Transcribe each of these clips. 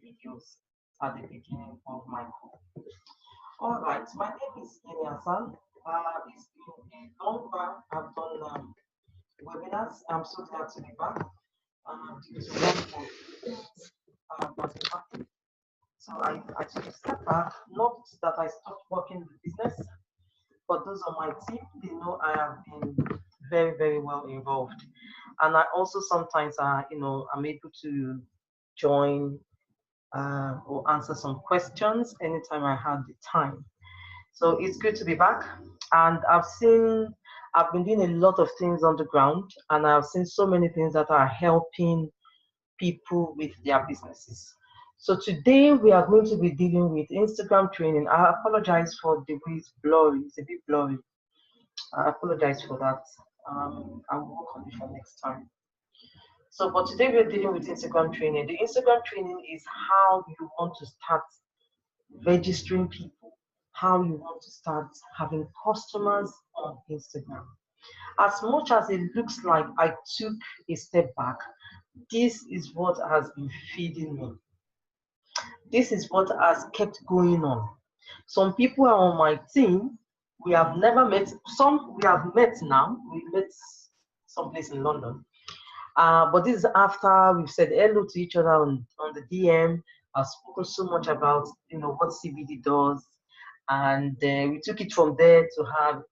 videos at the beginning of my call. All right, my name is Hassan. It's been a long while I've done webinars. I'm so glad to be back. Due to one was impacted. So I took a step back. Not that I stopped working the business, but those on my team, they know I have been very, very well involved. And I also sometimes, I'm able to join or answer some questions anytime I had the time. So it's good to be back. And I've been doing a lot of things on the ground, and I've seen so many things that are helping people with their businesses. So today we are going to be dealing with Instagram training. I apologize for the way it's blurry. It's a bit blurry. I apologize for that. I'll work on it for next time. So, but today we're dealing with Instagram training. The Instagram training is how you want to start registering people, how you want to start having customers on Instagram. As much as it looks like I took a step back, this is what has been feeding me. This is what has kept going on. Some people are on my team. We have never met. Some we have met now. We met someplace in London. But this is after we've said hello to each other on the DM. I've spoken so much about what CBD does, and we took it from there to have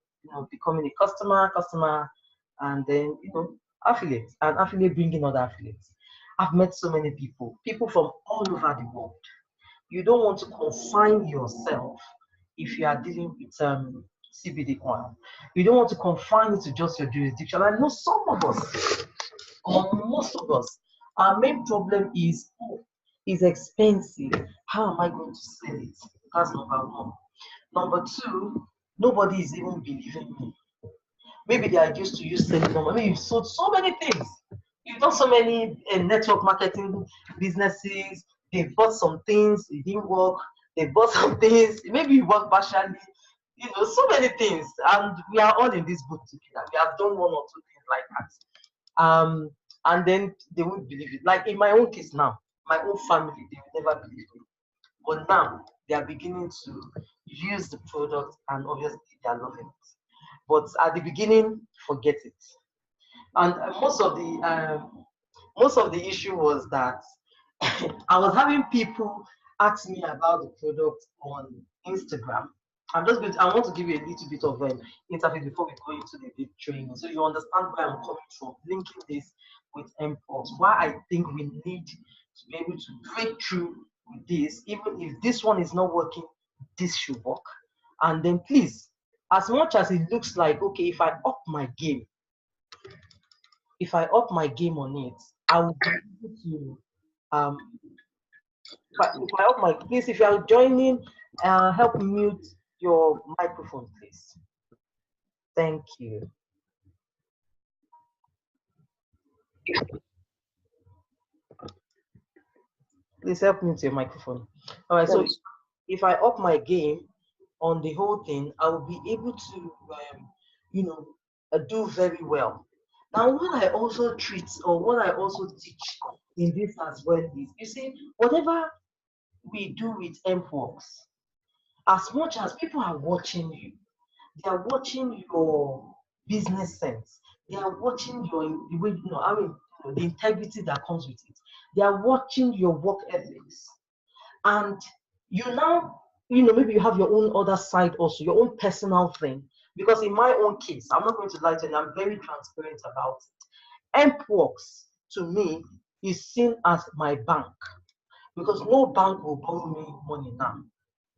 becoming a customer, and then affiliates and affiliate bringing other affiliates. I've met so many people from all over the world. You don't want to confine yourself if you are dealing with CBD oil. You don't want to confine it to just your jurisdiction. I know some of us, or most of us, our main problem is, oh, it's expensive. How am I going to sell it? That's number one. Number two, nobody is even believing me. Maybe they are used to you selling them. I mean, you've sold so many things. You've done so many network marketing businesses. They've bought some things, it didn't work. They bought some things, maybe you work partially. So many things. And we are all in this boat together. We have done one or two things like that. And then they won't believe it. Like in my own case now, my own family, they will never believe me. But now they are beginning to use the product, and obviously they are loving it. But at the beginning, forget it. And most of the issue was that I was having people ask me about the product on Instagram. I want to give you a little bit of an interface before we go into the big training, so you understand where I'm coming from, linking this with Hempworx. Why I think we need to be able to break through with this, even if this one is not working, this should work. And then please, as much as it looks like, okay, if I up my game on it, I will be able to if I up my please, if you are joining, help mute your microphone, please. Thank you. Please help mute your microphone. All right, so if I up my game on the whole thing, I will be able to, do very well. Now, what I also treat or what I also teach in this as well is, you see, whatever we do with Hempworx, as much as people are watching you, they are watching your business sense. They are watching the way, the integrity that comes with it. They are watching your work ethics. And you now, maybe you have your own other side also, your own personal thing. Because in my own case, I'm not going to lie to you, I'm very transparent about it. Hempworx, to me, is seen as my bank. Because no bank will borrow me money now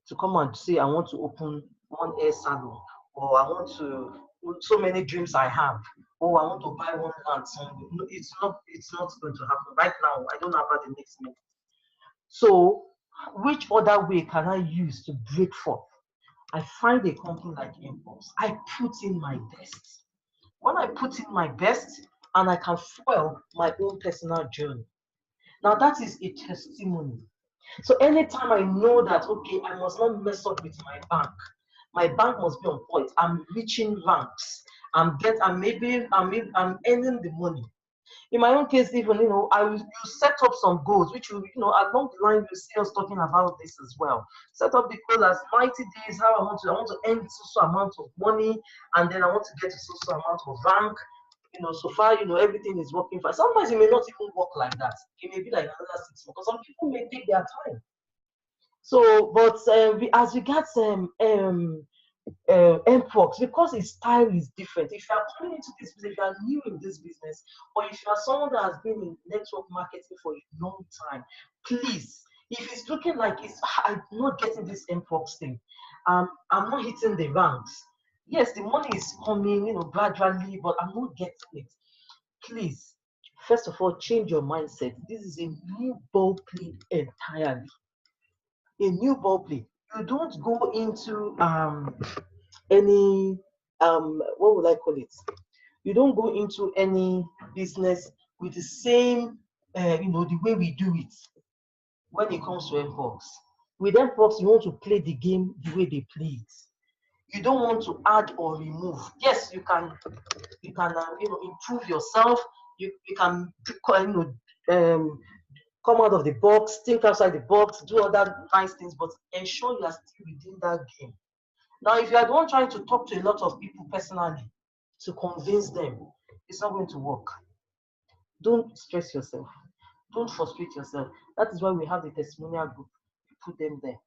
to come and say, I want to open one hair salon, or I want to, so many dreams I have, or I want to buy one land somewhere. No, it's not going to happen. Right now, I don't have that the next minute. So, which other way can I use to break forth? I find a company like Hempworx. I put in my best. When I put in my best, and I can fuel my own personal journey. Now, that is a testimony. So anytime I know that, okay, I must not mess up with my bank must be on point. I'm reaching ranks. I'm earning the money. In my own case, even I will you set up some goals, which along the line you see us talking about this as well. Set up the goal as 90 days, how I want to earn so amount of money, and then I want to get to so amount of rank. So far, everything is working fine. Sometimes it may not even work like that. It may be like another 6 months, because some people may take their time. So, but as regards Hempworx, because his style is different. If you are coming into this business, if you are new in this business, or if you are someone that has been in network marketing for a long time, please, if it's looking like I'm not getting this Hempworx thing, I'm not hitting the ranks. Yes, the money is coming, gradually, but I'm not getting it. Please, first of all, change your mindset. This is a new ball play entirely. A new ball play. You don't go into any what would I call it? You don't go into any business with the same the way we do it when it comes to Hempworx. With Hempworx, you want to play the game the way they play it. You don't want to add or remove. Yes, you can improve yourself. You can come out of the box, think outside the box, do other nice things, but ensure you are still within that game. Now, if you are the one trying to talk to a lot of people personally to convince them, it's not going to work. Don't stress yourself. Don't frustrate yourself. That is why we have the testimonial group. We put them there.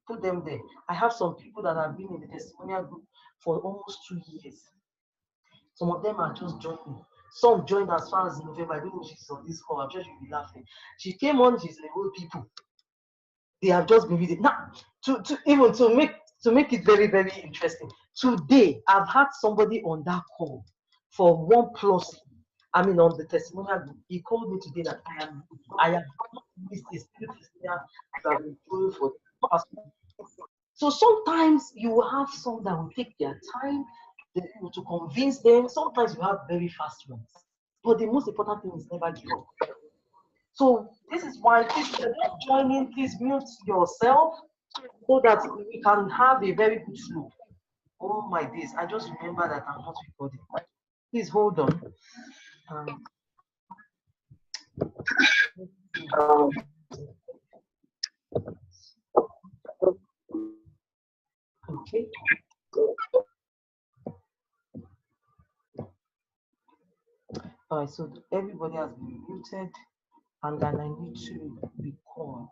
Put them there. I have some people that have been in the testimonial group for almost 2 years. Some of them are just joining. Some joined as far as November. I don't know if she's on this call. I'm sure she'll be laughing. She came on, she's like, oh, people. They have just been reading. Now, to make it very, very interesting. Today, I've had somebody on that call for 1+. I mean, on the testimonial group, he called me today that I have missed a spirit testimonial that I've been doing for the past. So sometimes you will have some that will take their time to convince them. Sometimes you have very fast ones. But the most important thing is never give up. So this is why, please, join in, please mute yourself so that we can have a very good flow. Oh my days, I just remember that I'm not recording. Please hold on. Okay. All right, so everybody has been muted, and then I need to record.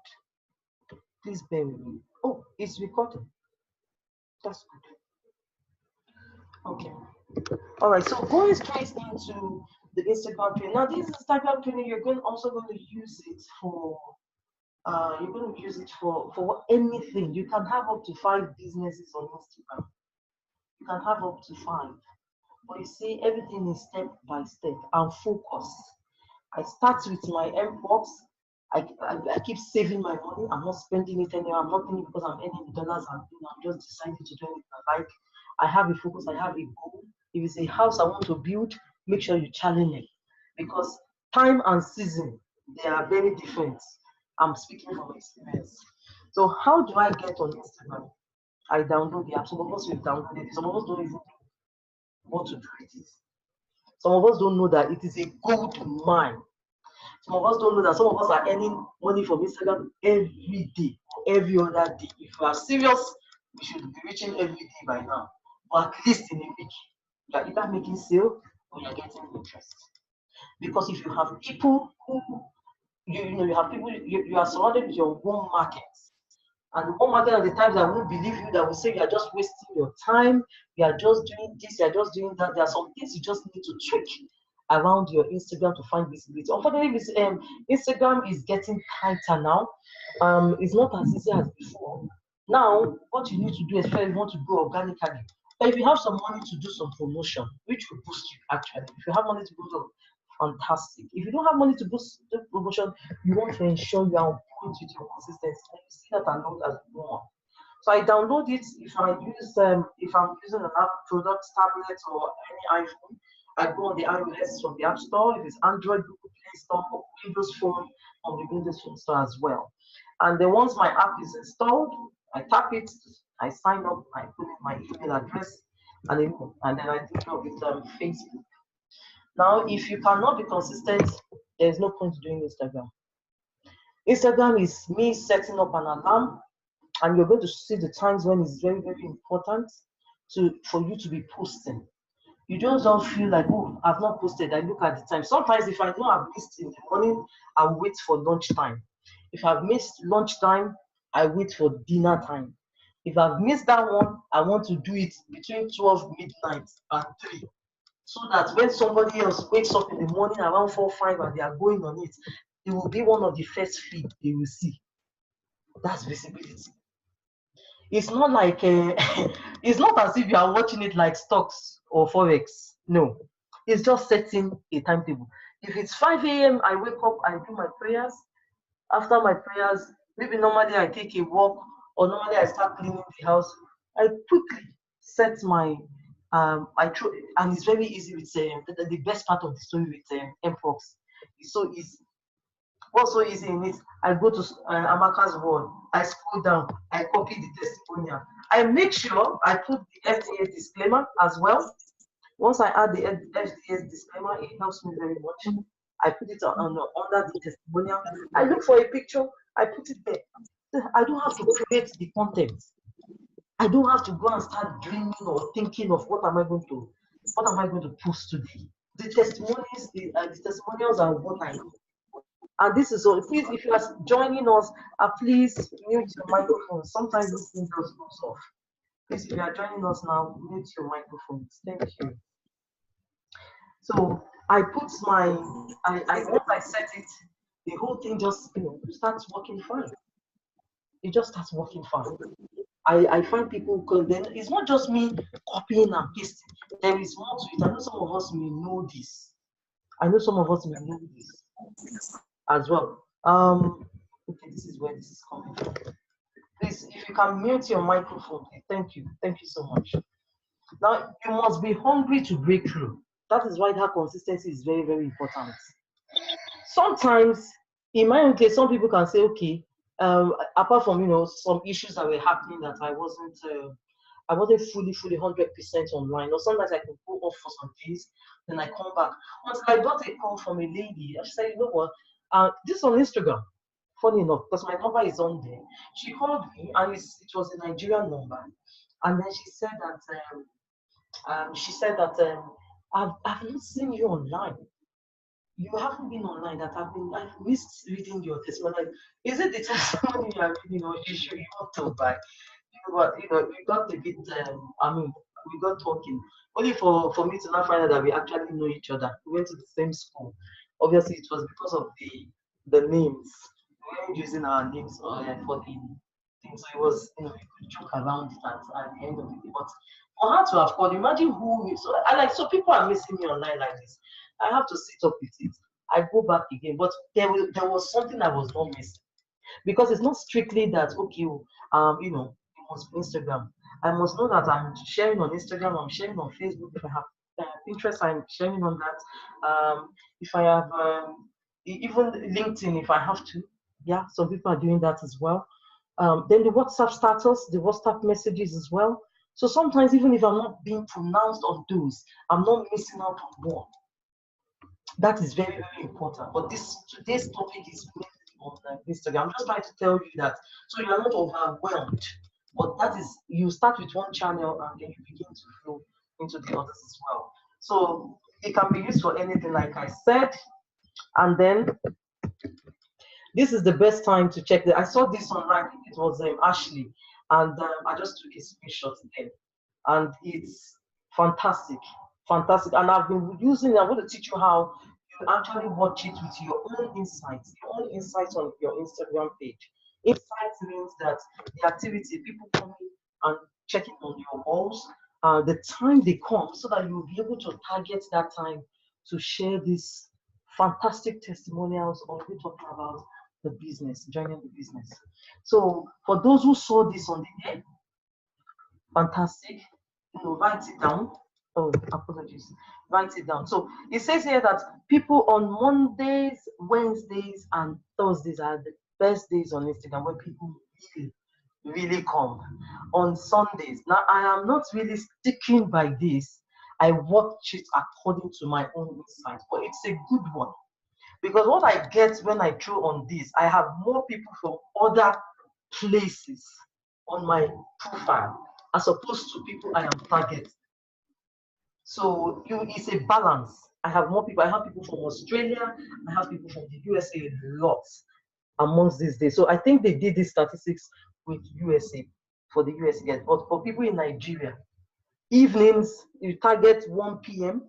Please bear with me. Oh, it's recording. That's good. Okay. All right, so going straight into the Instagram training. Now, this Instagram training, also going to use it for you're going to use it for anything. You can have up to 5 businesses on Instagram. You can have up to 5. But you see, everything is step by step and focus. I start with my Hempworx. I keep saving my money. I'm not spending it anywhere. I'm not doing it because I'm earning the dollars. I'm just deciding to do it I like. I have a focus. I have a goal. If it's a house I want to build, make sure you challenge it, because time and season, they are very different. I'm speaking from experience. So how do I get on Instagram? I download the app. Some of us will download it. Some of us don't even know what to do with it. Some of us don't know that it is a gold mine. Some of us don't know that some of us are earning money from Instagram every day, every other day. If you are serious, we should be reaching every day by now. Or at least in a week. You are either making sale or you're getting interest. Because if you have people who you have people you are surrounded with your home market. And the home market are the times that won't believe you, that will say you are just wasting your time, you are just doing this, you are just doing that. There are some things you just need to tweak around your Instagram to find visibility. Unfortunately, Instagram is getting tighter now. It's not as easy as before. Now, what you need to do, especially if you want to grow organically, but if you have some money to do some promotion, which will boost you actually. If you have money to boost, fantastic. If you don't have money to boost the promotion, you want to ensure you are on point with your consistency. And you see that along as you go on. So I download it if I'm using an app, product, tablet, or any iPhone. I go on the iOS from the App Store. If it's Android, Google Play Store, or Windows Phone on the Windows Phone Store as well. And then once my app is installed, I tap it, I sign up, I put in my email address, and then I do it with Facebook. Now, if you cannot be consistent, there's no point doing Instagram. Instagram is me setting up an alarm, and you're going to see the times when it's very, very important for you to be posting. You just don't feel like, oh, I've not posted. I look at the time. Sometimes if I know I've missed in the morning, I'll wait for lunchtime. If I've missed lunchtime, I wait for dinner time. If I've missed that one, I want to do it between 12 midnight and 3. So that when somebody else wakes up in the morning around 4, 5 and they are going on it, it will be one of the first feed they will see. That's visibility. It's not like it's not as if you are watching it like stocks or forex. No, it's just setting a timetable. If it's 5 a.m., I wake up, I do my prayers. After my prayers, maybe normally I take a walk, or normally I start cleaning the house. I quickly set my I try, and it's very easy with the best part of the story with Hempworx. It's so easy. What's so easy in it? I go to Amaka's wall, I scroll down, I copy the testimonial. I make sure I put the FDA disclaimer as well. Once I add the FDA disclaimer, it helps me very much. I put it under the testimonial. I look for a picture, I put it there. I don't have to create the content. I don't have to go and start dreaming or thinking of what am I going to post today. The testimonials are what I know. And this is all. Please, if you are joining us, please mute your microphone. Sometimes this thing just goes off. Please, if you are joining us now, mute your microphones. Thank you. So I put once I set it, the whole thing just starts working fine. It just starts working fine. I find people then it's not just me copying and pasting. There is more to it. I know some of us may know this. As well. Okay, this is where this is coming from. Please, if you can mute your microphone, please. Thank you. Thank you so much. Now, you must be hungry to break through. That is why that consistency is very, very important. Sometimes, in my own case, some people can say, okay, apart from some issues that were happening that I wasn't fully 100% online, or sometimes I could go off for some days, then I come back. Until I got a call from a lady, and she said, you know what, this on Instagram, funny enough, because my number is on there. She called me, and it was a Nigerian number, and then she said that I've not seen you online. You haven't been online. I've missed reading your testimony. Is it the testimony you are reading, or you should want to buy? We got a bit. We got talking. Only for me to not find out that we actually know each other. We went to the same school. Obviously, it was because of the names. We weren't using our names for the thing. So it was, we could joke around it at the end of the day. But for her to have called, imagine who. So people are missing me online like this. I have to sit up with it. I go back again, but there was something I was not missing, because it's not strictly that okay, it must be Instagram. I must know that I'm sharing on Instagram, I'm sharing on Facebook. If I have Pinterest, I'm sharing on that. If I have even LinkedIn, if I have to, yeah, some people are doing that as well. Then the WhatsApp status, the WhatsApp messages as well. So sometimes, even if I'm not being pronounced on those, I'm not missing out on one. That is very, very important. But today's topic is on Instagram. I'm just trying to tell you that so you are not overwhelmed. But that is, you start with one channel and then you begin to flow into the others as well. So it can be used for anything, like I said. And then this is the best time to check that. I saw this online. I think it was Ashley, and I just took a screenshot then, and it's fantastic, fantastic. And I've been using. I'm going to teach you how you actually watch it with your own insights on your Instagram page. Insights means that the activity, people coming and checking on your walls, the time they come, so that you'll be able to target that time to share these fantastic testimonials on we talking about the business, joining the business. So for those who saw this on the day, fantastic. Write it down. Oh, apologies. Write it down. So it says here that people on Mondays, Wednesdays, and Thursdays are the best days on Instagram where people really come. On Sundays, now I am not really sticking by this. I watch it according to my own insight, but it's a good one. Because what I get when I throw on this, I have more people from other places on my profile as opposed to people I am targeting. So it's a balance. I have more people. I have people from Australia. I have people from the USA a lot amongst these days. So I think they did these statistics with USA for the USA. Yes. But for people in Nigeria, evenings you target 1 p.m.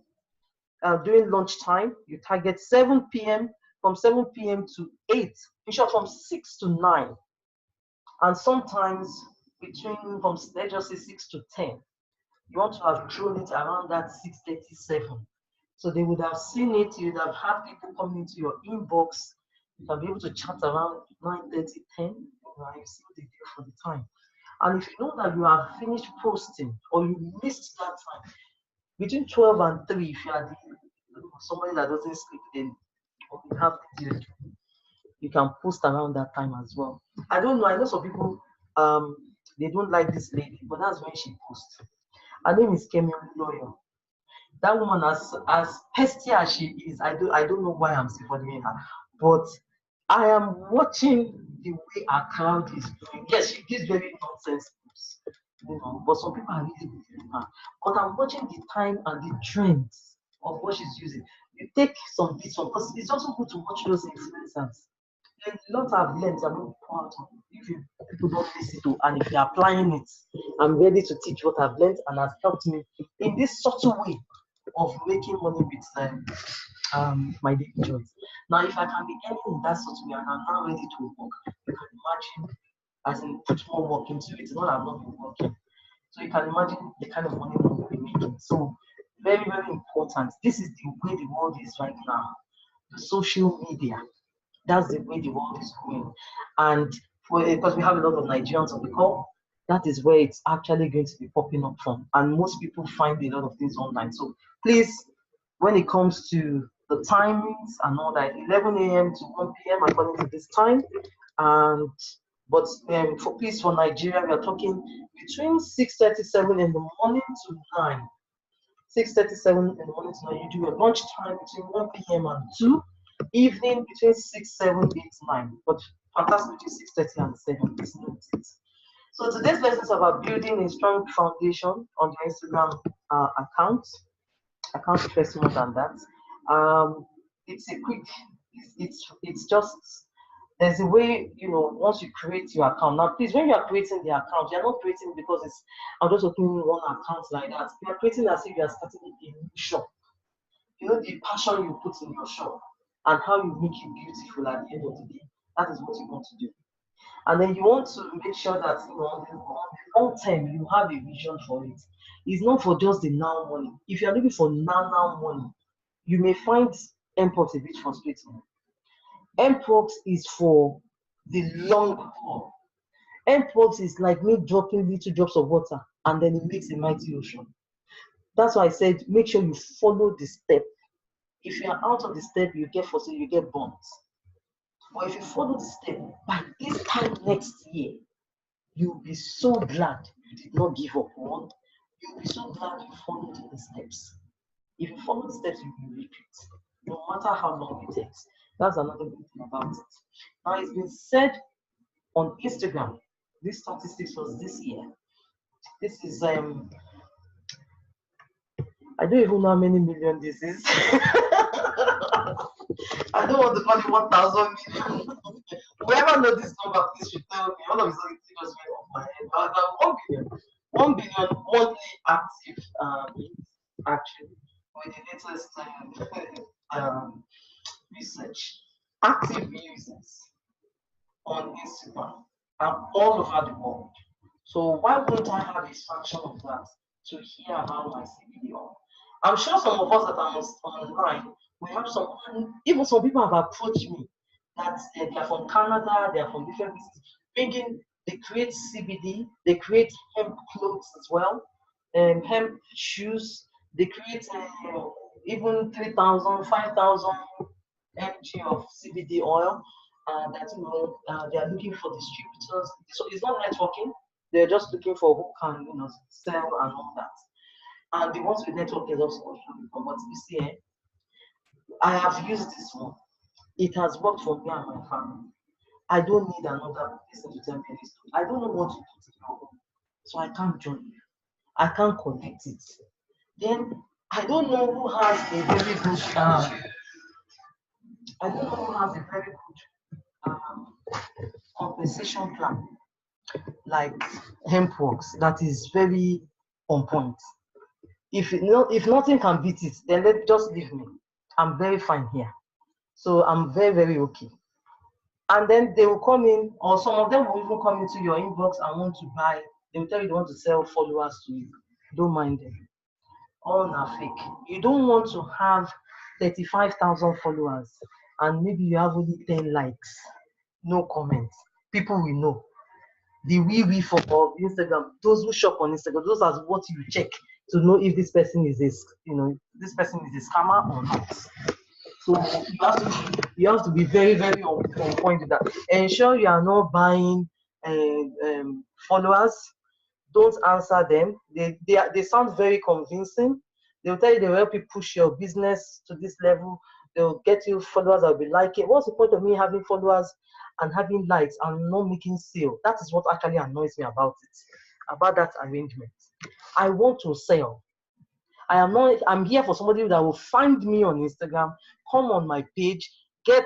During lunchtime you target 7 p.m. from 7 p.m. to 8. In short, from 6 to 9, and sometimes between from let's just say 6 to 10. You want to have thrown it around that 6:37. So they would have seen it, you would have had people come into your inbox. You can be able to chat around 9:30, 10, and you see what they do for the time. And if you know that you have finished posting or you missed that time, between 12 and 3, if you are somebody that doesn't sleep, then you have to, you can post around that time as well. I don't know, I know some people they don't like this lady, but that's when she posts. Her name is Kemi Lawyer. That woman, as pesty as she is, I don't know why I'm supporting her, but I am watching the way our crowd is doing. Yes, she gives very nonsense posts, but some people are really believing her. But I'm watching the time and the trends of what she's using. You take some bits from, because it's also good to watch those influencers. There's a lot I've learned about how to, if you people don't listen to, and if you're applying it, I'm ready to teach what I've learned and has helped me in this subtle way of making money with my daily jobs. Now, if I can be earning in that sort of way and I'm now ready to work, you can imagine, as in put more work into it. It's not I've not been working. So you can imagine the kind of money we'll be making. So very, very important. This is the way the world is right now. The social media. That's the way the world is going. And because we have a lot of Nigerians on the call, that is where it's actually going to be popping up from. And most people find a lot of things online. So please, when it comes to the timings and all that, 11 a.m. to 1 p.m. according to this time. And but please, for Nigeria, we are talking between 6:37 in the morning to 9. 6:37 in the morning to 9. You do your lunch time between 1 p.m. and 2. Evening between 6, 7, 8, 9. But fantastic between 6:30 and 7. It's not it. So today's lesson is about building a strong foundation on your Instagram account. I can't stress more than that. It's a quick. It's just there's a way, once you create your account. Now, please, when you are creating the account, you're not creating because I'm just opening one account like that. You are creating as if you are starting a new shop. The passion you put in your shop and how you make it beautiful at the end of the day. That is what you want to do. And then you want to make sure that on the long term you have a vision for it. It's not for just the now money. If you are looking for now money, you may find Hempworx a bit frustrating. Hempworx is for the long haul. Hempworx is like me dropping little drops of water and then it makes a mighty ocean. That's why I said make sure you follow the step. If you are out of the step, you get frustrated, you get burnt. But if you follow the step, by this time next year, you'll be so glad you did not give up. One, you'll be so glad you followed the steps. If you follow the steps, you will reap it, no matter how long it takes. That's another good thing about it. Now, it's been said on Instagram, this statistics was this year. This is I don't even know how many million this is. I don't want to call it 1,000 million. Whoever knows this number, please should tell me. All of a sudden, it just went off my head. But 1 billion. 1 billion monthly active actually, with the latest research. Active users on Instagram and all over the world. So why wouldn't I have a fraction of that to hear about my CBD oil? I'm sure some of us that are online, we have even some people have approached me that they are from Canada, they are from different places, they create CBD, they create hemp clothes as well, hemp shoes, they create even 3,000, 5,000 mg of CBD oil. That they are looking for distributors. So it's not networking. They're just looking for who can sell and all that. And the ones with network is also confirmed. But you see, I have used this one. It has worked for me and my family. I don't need another person to tell me any story. I don't know what to do to your own. So I can't join you. I can't connect it. Then I don't know who has a very good I don't know who has a very good compensation plan like Hempworx that is very on point. If nothing can beat it, then let just leave me. I'm very fine here. So I'm very, very okay. And then they will come in, or some of them will even come into your inbox and want to buy. They will tell you they want to sell followers to you. Don't mind them. All are fake. You don't want to have 35,000 followers and maybe you have only 10 likes, no comments. People will know. The wee for Instagram, those who shop on Instagram, those are what you check to know if this person is this person is a scammer or not. So you have to be very, very on point with that. Ensure you are not buying followers. Don't answer them. They sound very convincing. They'll tell you they will help you push your business to this level. They'll get you followers that will be liking. What's the point of me having followers and having likes and not making sale? That is what actually annoys me about it, about that arrangement. I want to sell. I'm here for somebody that will find me on Instagram, come on my page, get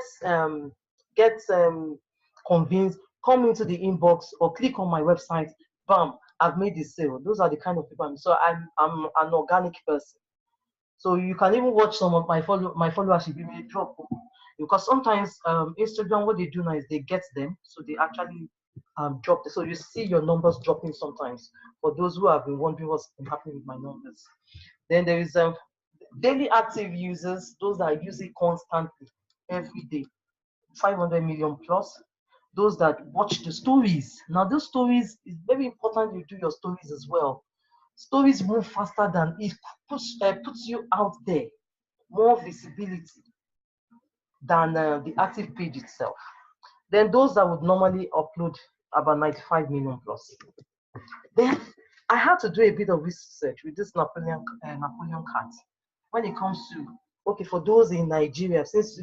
convinced, come into the inbox or click on my website, bam, I've made the sale. Those are the kind of people so I'm an organic person. So you can even watch some of my followership may drop because sometimes Instagram what they do now is they get them, so they actually drop. So you see your numbers dropping sometimes. For those who have been wondering what's been happening with my numbers, then there is daily active users, those that use it constantly every day, 500 million plus. Those that watch the stories. Now, those stories is very important. You do your stories as well. Stories move faster than it puts you out there, more visibility than the active page itself. Then those that would normally upload about 95 million plus. Then I had to do a bit of research with this Napoleon card when it comes to okay for those in Nigeria, since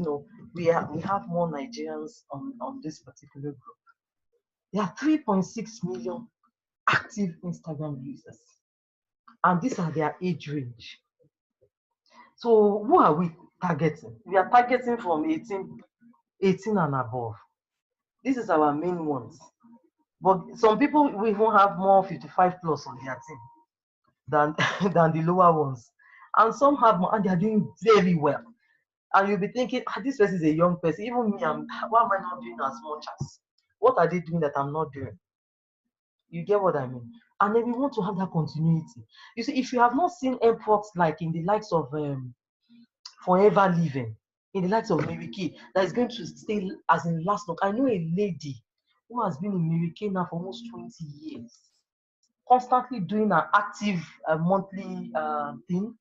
we have more Nigerians on this particular group. There are 3.6 million active Instagram users, and these are their age range. So who are we targeting? We are targeting from 18 and above. This is our main ones. But some people will even have more 55 plus on their team than than the lower ones. And some have more, and they are doing very well. And you'll be thinking, this person is a young person. Even me, why am I not doing as much as? What are they doing that I'm not doing? You get what I mean? And then we want to have that continuity. You see, if you have not seen Hempworx like in the likes of Forever Living, in the likes of Mary Kay, that is going to stay as in last long. I know a lady who has been in Mary Kay now for almost 20 years, constantly doing an active monthly thing,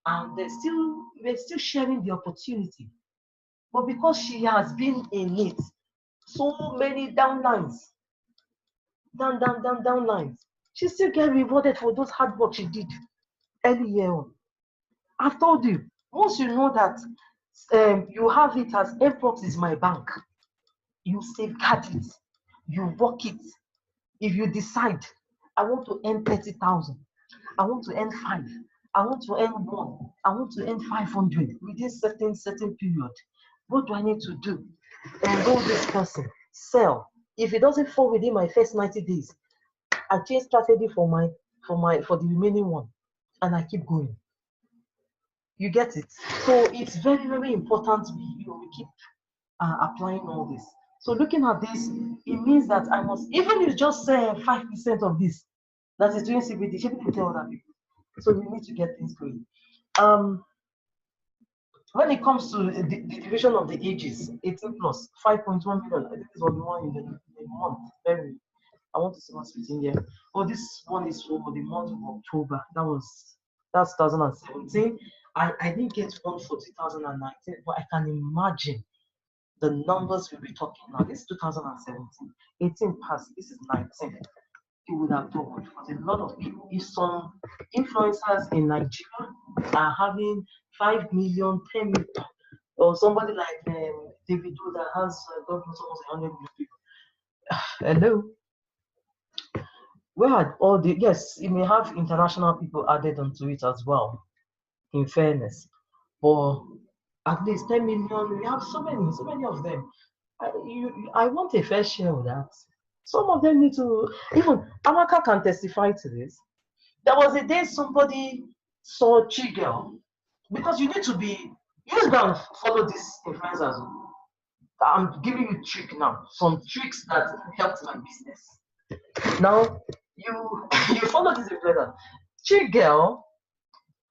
and we're still sharing the opportunity. But because she has been in it, so many downlines, downlines, she still get rewarded for those hard work she did early year on. I've told you, once you know that you have it as Hempworx is my bank, you safeguard it, you work it. If you decide, I want to earn 30,000, I want to earn 5, I want to earn 1, I want to earn 500 within certain period. What do I need to do? Enroll this person, sell. If it doesn't fall within my first 90 days, I change strategy for the remaining one, and I keep going. You get it? So it's very, very important we keep applying all this. So looking at this, it means that I must, even if just say 5% of this that is doing CBD, she will tell other people. So we need to get things going. When it comes to the division of the ages, 18 plus, 5.1 million, I think this was more in the month. I want to see what's written here. Oh, this one is for the month of October. That's 2017. I didn't get one for 2019, but I can imagine the numbers we'll be talking now. This is 2017. 18 past, this is 19. it would have doubled because a lot of people, if some influencers in Nigeria are having 5 million, 10 million, or somebody like Davido that has God knows almost 100 million people. Hello, where had all the yes, it may have international people added onto it as well, in fairness, but at least 10 million, we have so many of them. I want a fair share of that. Some of them need to, even Amaka can testify to this. There was a day somebody saw Chigel because you need to be, you just go and follow these influencers. I'm giving you trick now, some tricks that helped my business. Now you you follow this influencer. Chigel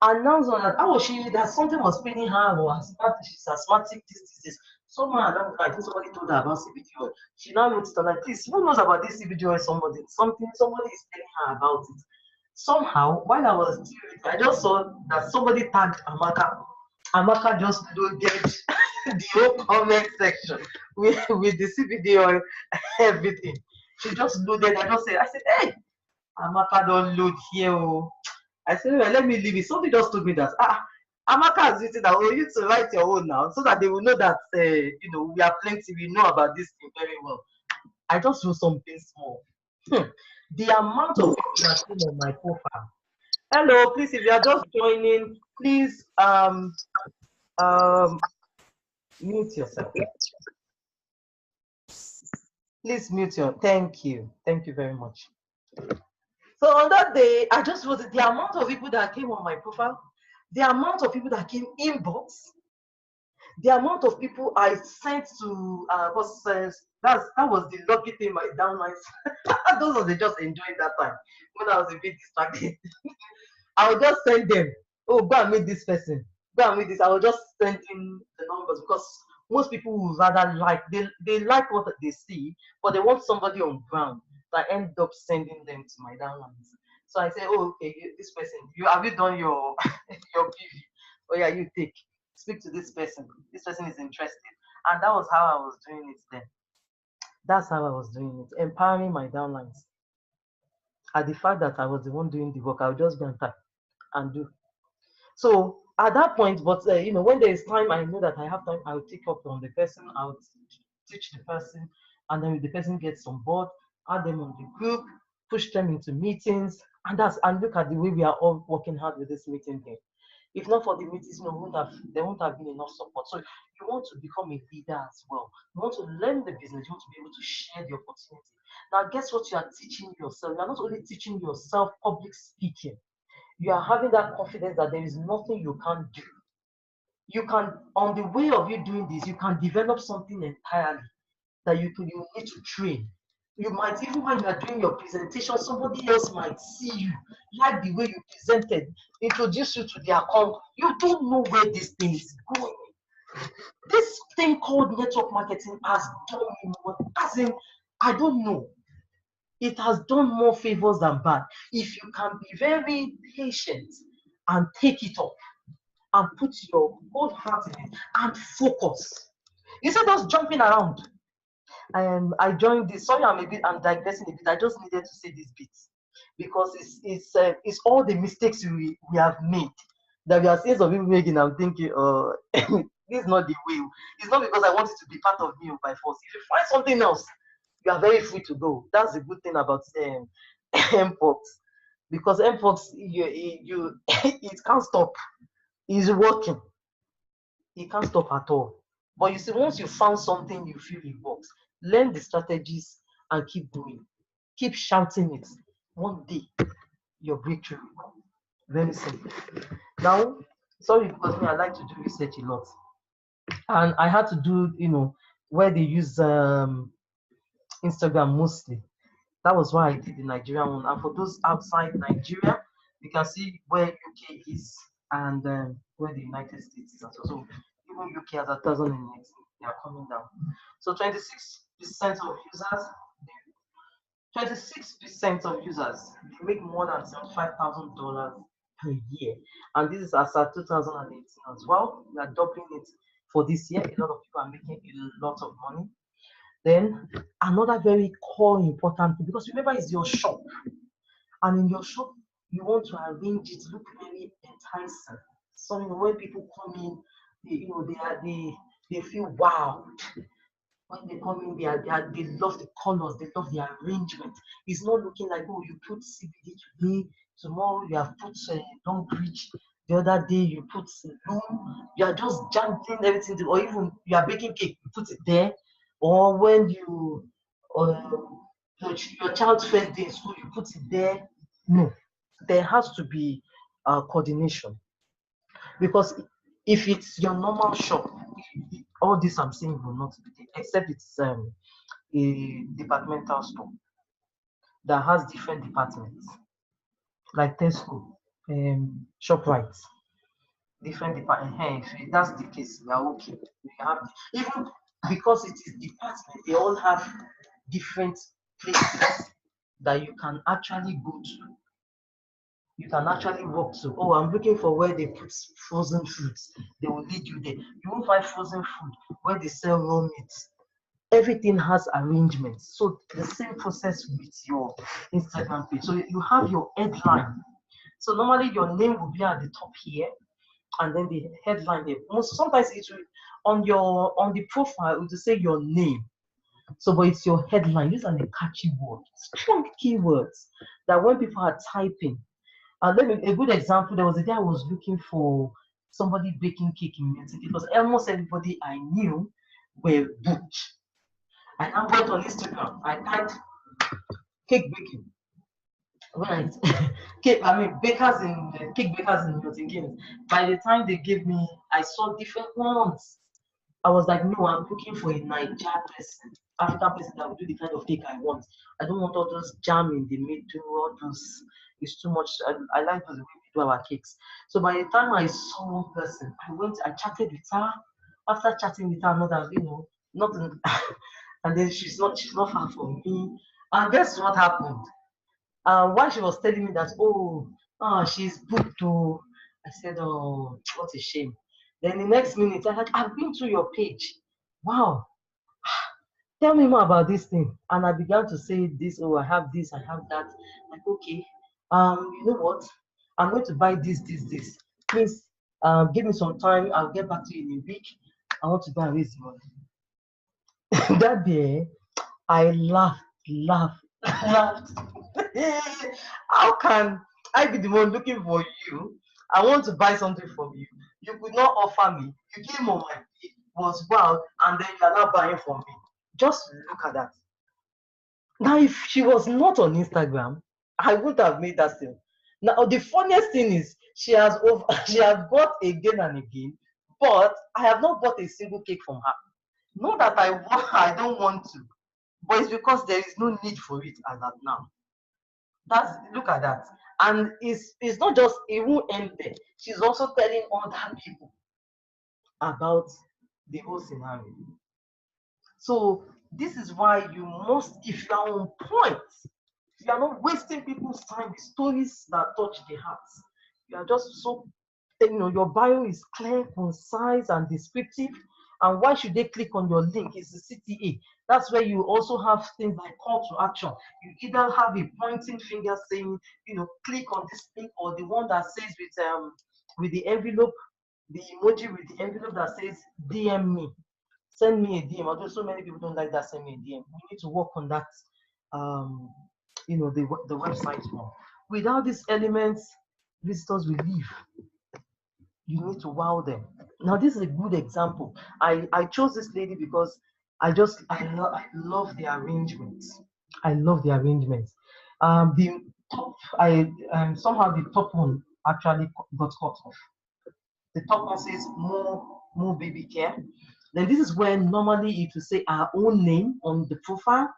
announced on that how was she that something was paining her or she's asthmatic, this. Someone along the line, I think somebody told her about CBD. She now wrote it on like this. Who knows about this CBD? Somebody is telling her about it. Somehow, while I was doing it, I just saw that somebody tagged Amaka. Amaka just loaded the whole comment section with the CBD oil, everything. She just loaded. I said, hey, Amaka don't load here. Oh. I said, well, let me leave it. Somebody just told me that Amaka has written that oh, you need to write your own now so that they will know that we are plenty, we know about this thing very well. I just wrote something small. The amount of people that came on my profile. Hello, please, if you are just joining, please um mute yourself. Please mute your. Thank you. Thank you very much. So on that day, I just wrote the amount of people that came on my profile, the amount of people that came inbox, the amount of people I sent to that was the lucky thing my downlines. Those were just enjoying that time when I was a bit distracted. I would just send them, oh, go and meet this person, go and meet this. I will just send in the numbers because most people would rather they like what they see, but they want somebody on ground. So I end up sending them to my downlines. So I say, oh, okay, this person, have you done your your PV? Oh yeah, you take. Speak to this person. This person is interested. And that was how I was doing it then. That's how I was doing it, empowering my downlines. At the fact that I was the one doing the work, I would just go and type and do. So at that point, but when there is time, I know that I have time, I will take up on the person, I will teach the person, and then if the person gets on board, add them on the group, push them into meetings, and look at the way we are all working hard with this meeting thing. If not for the meetings, there won't have been enough support. So you want to become a leader as well. You want to learn the business. You want to be able to share the opportunity. Now, guess what you are teaching yourself? You are not only teaching yourself public speaking. You are having that confidence that there is nothing you can't do. You can, on the way of you doing this, you can develop something entirely that you need to train. You might, even when you are doing your presentation, somebody else might see you, like the way you presented, introduce you to their company. You don't know where this thing is going. This thing called network marketing has done me more, as in, I don't know. It has done more favors than bad. If you can be very patient and take it up and put your whole heart in it and focus. Instead of jumping around. I joined this. Sorry, I'm digressing a bit. I just needed to say this bit because it's all the mistakes we have made that we are seeing some people making. I'm thinking, this is not the way. It's not because I want it to be part of me or by force. If you find something else, you are very free to go. That's the good thing about Hempworx, because Hempworx it can't stop. It's working. It can't stop at all. But you see, once you found something you feel it works, learn the strategies and keep doing. Keep shouting it. One day, your breakthrough will come. Very simple. Now, sorry, because me, I like to do research a lot. And I had to do, where they use Instagram mostly. That was why I did the Nigerian one. And for those outside Nigeria, you can see where UK is and where the United States is. So even UK has 1,018, they are coming down. So 26% of users, 26% of users, they make more than $75,000 per year. And this is as at 2018 as well. We are doubling it for this year. A lot of people are making a lot of money. Then another very core important thing, because remember it's your shop, and in your shop you want to arrange it look very enticing. So when people come in, they feel wow. When they come in, they love the colors, they love the arrangement. It's not looking like, oh, you put CBD today, tomorrow you have put long bridge, the other day you put loom, you are just jumping everything, or even you are baking cake, you put it there, or when you your child's first day in school, you put it there. No, there has to be coordination, because if it's your normal shop, all this I'm saying will not be there, except it's a departmental store that has different departments, like Tesco, ShopRite, different departments. If that's the case, we are okay. We have, even because it is department, they all have different places that you can actually go to. You can actually walk to. Oh, I'm looking for where they put frozen fruits. They will lead you there. You won't find frozen food where they sell raw meat. Everything has arrangements. So the same process with your Instagram page. So you have your headline. So normally your name will be at the top here, and then the headline there. Sometimes it will on the profile it will say your name. So but it's your headline. These are the catchy words, strong keywords that when people are typing. Let me a good example. There was a day I was looking for somebody baking cake in music. It was almost everybody I knew were booked. I now went on Instagram. I typed cake baking. Right. Bakers in cake bakers in Milton Keynes. By the time they gave me, I saw different ones. I was like, no, I'm looking for a Niger person, African person that will do the kind of cake I want. I don't want all those jam in the middle, all those. It's too much. I like the way we do our cakes. So by the time I saw one person, I chatted with her. After chatting with her, another, nothing. And then she's not far from me. And guess what happened? While she was telling me that, she's booked to, I said, oh, what a shame. Then the next minute, I like, I've been to your page. Wow, tell me more about this thing. And I began to say this, oh, I have this, I have that. Like, okay, you know what? I'm going to buy this. Please give me some time. I'll get back to you in a week. I want to go and raise money. That day, I laughed, laughed. How can I be the one looking for you? I want to buy something from you. You could not offer me. You came on my feet, was wild, and then you are not buying from me. Just look at that. Now, if she was not on Instagram, I wouldn't have made that sale. Now, the funniest thing is she has bought again and again, but I have not bought a single cake from her. Not that I don't want to, but it's because there is no need for it as of now. Look at that. And it's not just it won't end there. She's also telling other people about the whole scenario. So this is why you must, if you are on point, you are not wasting people's time with stories that touch the hearts. You are just so, your bio is clear, concise, and descriptive. And why should they click on your link? It's the CTA. That's where you also have things like call to action. You either have a pointing finger saying, click on this link, or the one that says with the envelope, the emoji with the envelope that says DM me. Send me a DM. Although so many people don't like that, send me a DM. We need to work on that. The website more. Without these elements, visitors will leave. You need to wow them. Now, this is a good example. I chose this lady because I love the arrangements. I love the arrangements. The top, somehow the top one actually got cut off. The top one says more baby care. Then this is where normally it will say our own name on the profile,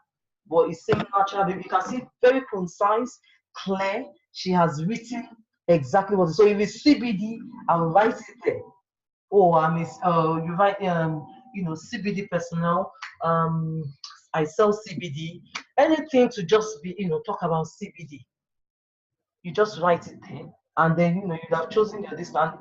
but it's saying natural baby. You can see very concise, clear. She has written exactly what. So if it's CBD, I'll write it there. Oh, you write CBD personnel. I sell CBD. Anything to just be talk about CBD. You just write it there, and then you have chosen your this one.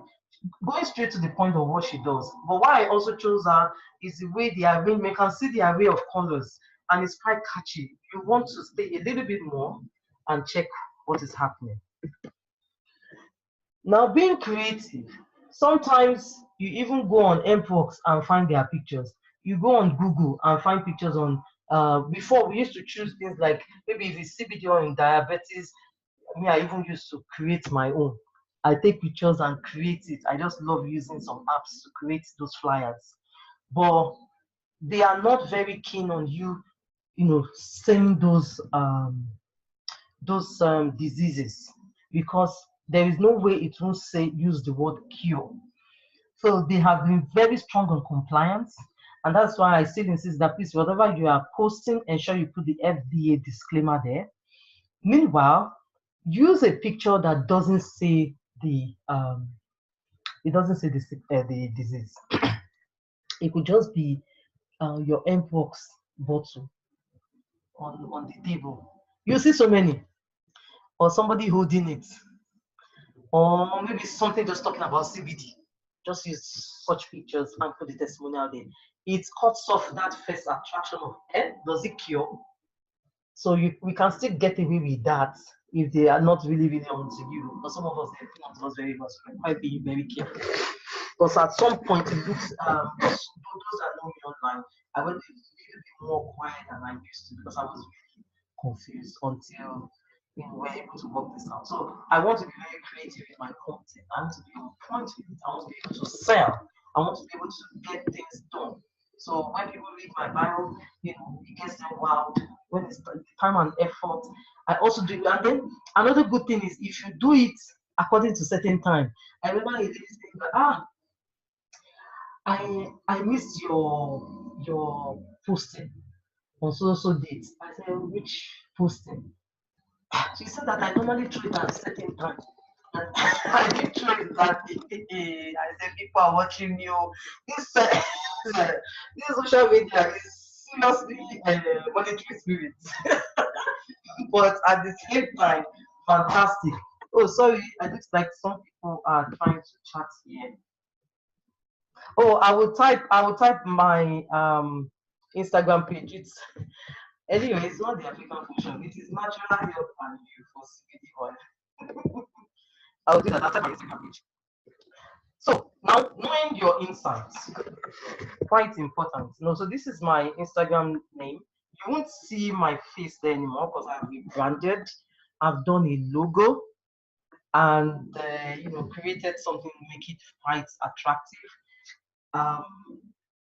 going straight to the point of what she does. But why I also chose her is the way the arrangement, you can see the array of colors, and it's quite catchy. You want to stay a little bit more and check what is happening. Now, being creative, sometimes you even go on Hempworx and find their pictures. You go on Google and find pictures on. Before we used to choose things like maybe if it's CBD or in diabetes. Me, I even used to create my own. I take pictures and create it. I just love using some apps to create those flyers. But they are not very keen on you, saying those diseases, because there is no way it won't say use the word cure. So they have been very strong on compliance, and that's why I still insist that please, whatever you are posting, ensure you put the FDA disclaimer there. Meanwhile, use a picture that doesn't say the the disease. It could just be your Mpox bottle on the table. You see so many, or somebody holding it, or maybe something just talking about CBD. Just use such pictures and put the testimonial there. It cuts off that first attraction of does it cure? So we can still get away with that if they are not really, really onto you. But some of us, they're not us very much. So might be very careful. Because at some point, it looks, those that know me online, I went a little bit more quiet than I used to because I was really confused until we're able to work this out. So I want to be very creative with my content. I want to be on point with it. I want to be able to sell. I want to be able to get things done. So when people read my bio, it gets them wild. When it's the time and effort, I also do it. And then another good thing is if you do it according to certain time. I remember a lady saying, I missed your posting on so date. I said, which posting? She said that I normally throw it at a certain time. And I did throw it that day. I said, people are watching you. This social media is seriously monetary spirits. But at the same time, fantastic. Oh, sorry, I looks like some people are trying to chat here. Oh, I will type my Instagram page. Anyway, it's not the African function. It is natural health and you for CBD oil. I'll do that after my Instagram page. So now knowing your insights, quite important. So this is my Instagram name. You won't see my face there anymore because I've rebranded. I've done a logo and created something to make it quite attractive.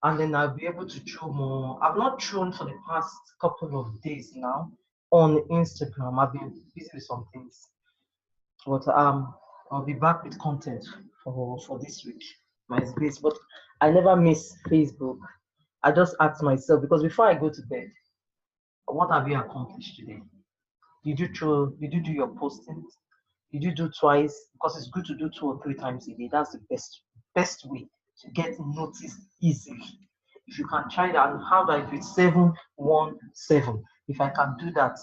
And then I'll be able to throw more. I've not thrown for the past couple of days now on Instagram. I've been busy with some things, but I'll be back with content for this week. My space, but I never miss Facebook. I just ask myself because before I go to bed, what have you accomplished today? Did you do your postings? Did you do twice? Because it's good to do 2 or 3 times a day. That's the best way to get noticed easily. If you can try that, and how do I do it? 717. If I can do that,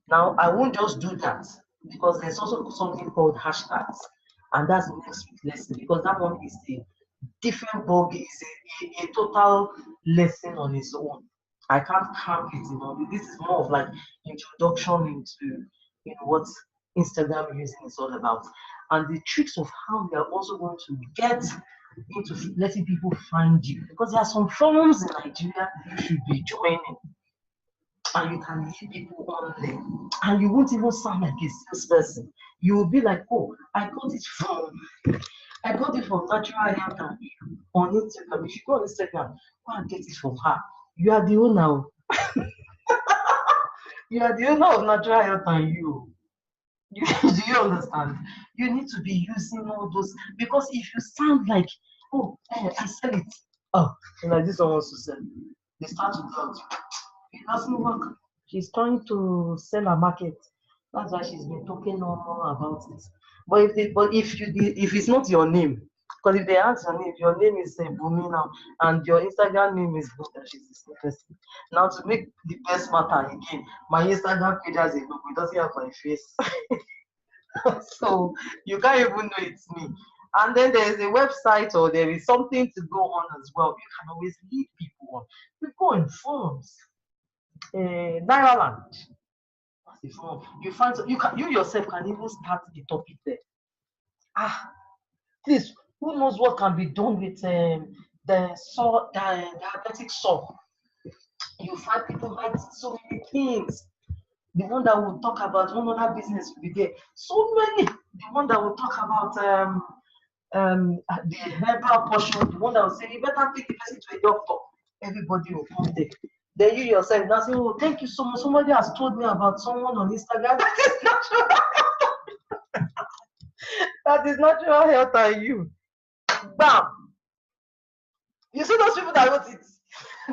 now I won't just do that because there's also something called hashtags, and that's next week's lesson because that one is a different ball game. It's a total lesson on its own. I can't cram it. This is more of like introduction into what Instagram using is all about, and the tricks of how we are also going to get into letting people find you because there are some forums in Nigeria you should be joining, and you can meet people on there, and you won't even sound like a salesperson. You will be like, oh, I got it from Natural Health on Instagram. If you go on Instagram, go and get it from her. You are the owner. You are the owner of Natural Health and you. Do you understand? You need to be using all those because if you sound like, oh, I sell it. Oh, this one wants to sell. They start to doubt. It doesn't work. She's trying to sell her market. That's why she's been talking more about it. But if it's not your name, because if they ask your name is Bumi now, and your Instagram name is Buddha, she's the same person. Now to make the best matter again, my Instagram page has a logo. It doesn't have my face, so you can't even know it's me. And then there is a website or there is something to go on as well. You can always lead people on. You go in forums. Nairaland. What's the forum? You find you yourself can even start the topic there. Ah, please, who knows what can be done with the diabetic saw? You find people write so many things. The one that will talk about one other business will be there. So many. The one that will talk about the herbal portion, the one that will say you better take the person to a doctor. Everybody will come there. Then you yourself now say, oh, thank you so much. Somebody has told me about someone on Instagram. That is natural. That is natural health and you. Bam. You see those people that wrote it.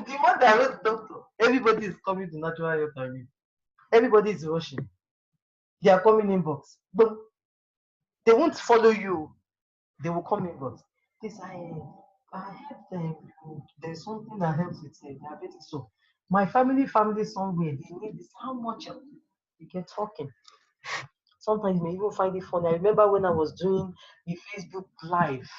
The one that wrote doctor. Everybody is coming to natural health and you. Everybody is rushing. They are coming inbox. But they won't follow you. They will come inbox. This I help them. There's something that helps with diabetes. So my family somewhere they need this. How much you get talking? Sometimes you may even find it funny. I remember when I was doing the Facebook Live,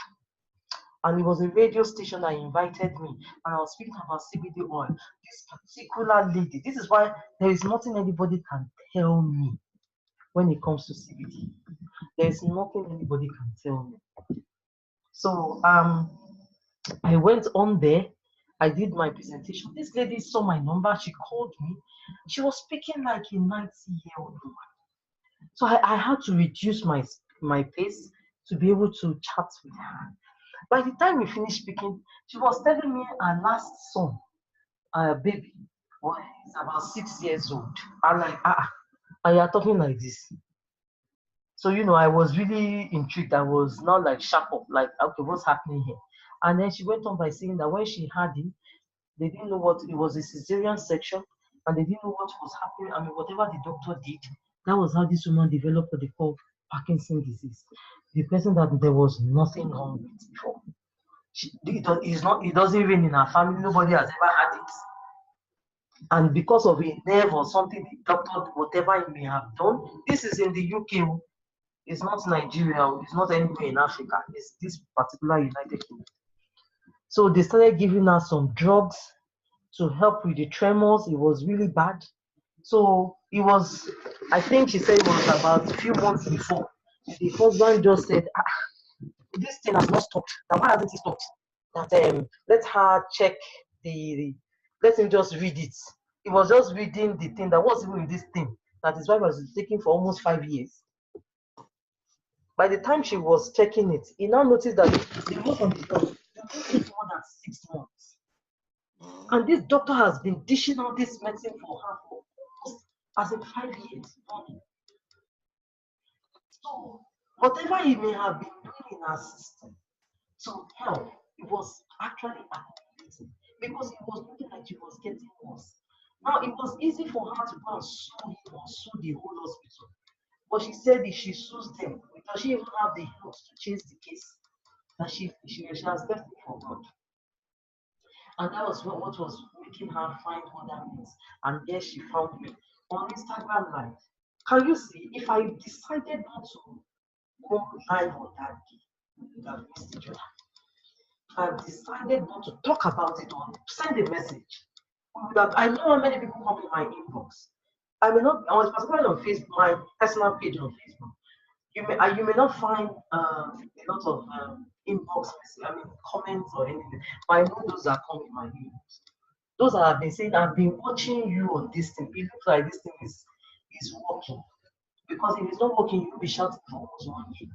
and it was a radio station that invited me, and I was speaking about CBD oil. This particular lady, this is why there is nothing anybody can tell me when it comes to CBD. There is nothing anybody can tell me. So I went on there. I did my presentation. This lady saw my number. She called me. She was speaking like a 90-year-old woman. So I had to reduce my pace to be able to chat with her. By the time we finished speaking, she was telling me her last son, baby, well, he's about 6 years old. I'm like, and you're talking like this. So, I was really intrigued. I was now like sharp up, like, okay, what's happening here? And then she went on by saying that when she had him, they didn't know what it was, a cesarean section, and they didn't know what was happening. I mean, whatever the doctor did, that was how this woman developed what they call Parkinson's disease. The person that there was nothing wrong with before. It doesn't even in her family, nobody has ever had it. And because of a nerve or something, the doctor, whatever he may have done, this is in the UK. It's not Nigeria. It's not anywhere in Africa. It's this particular United Kingdom. So they started giving her some drugs to help with the tremors. It was really bad. So it was, I think she said it was about a few months before. The husband just said, this thing has not stopped. Now why hasn't it stopped? That let her check let him just read it. He was just reading the thing that was even in this thing. That is why it was taking for almost 5 years. By the time she was checking it, he now noticed that the most of the time, it took more than 6 months. And this doctor has been dishing out this medicine for her for almost as in 5 years. So whatever he may have been doing in her system to help, it was actually accumulating because it was looking like she was getting worse. Now it was easy for her to go and sue him or sue the whole hospital. But she said if she sues them, because she even have the health to chase the case, that she has left it for God. And that was what was making her find other means. And there she found me on Instagram Live. Can you see, if I decided not to go live on that day, you would have missed each other. I decided not to talk about it or send a message. I know how many people come in my inbox. I was particularly on Facebook, my personal page on Facebook. You may not find a lot of inbox, comments or anything, but I know those are coming in my inbox. Those that have been saying, I've been watching you on this thing. It looks like this thing is working. Because if it's not working, you'll be shouting for almost 1 year.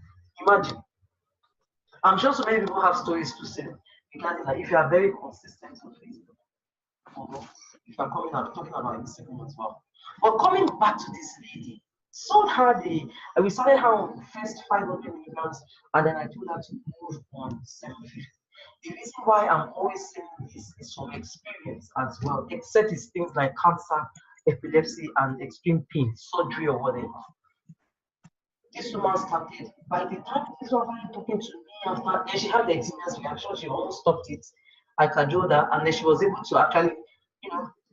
Imagine. I'm sure so many people have stories to say regarding that if you are very consistent on Facebook. If you're coming out talking about Instagram as well. But coming back to this lady, sold her we started her on first 500 milligrams, and then I told her to move on 750. The reason why I'm always saying this is from experience as well, except it's things like cancer, epilepsy, and extreme pain, surgery, or whatever. This woman started, by the time this one started talking to me after, then she had the experience reaction, she almost stopped it. I cajoled her, and then she was able to actually,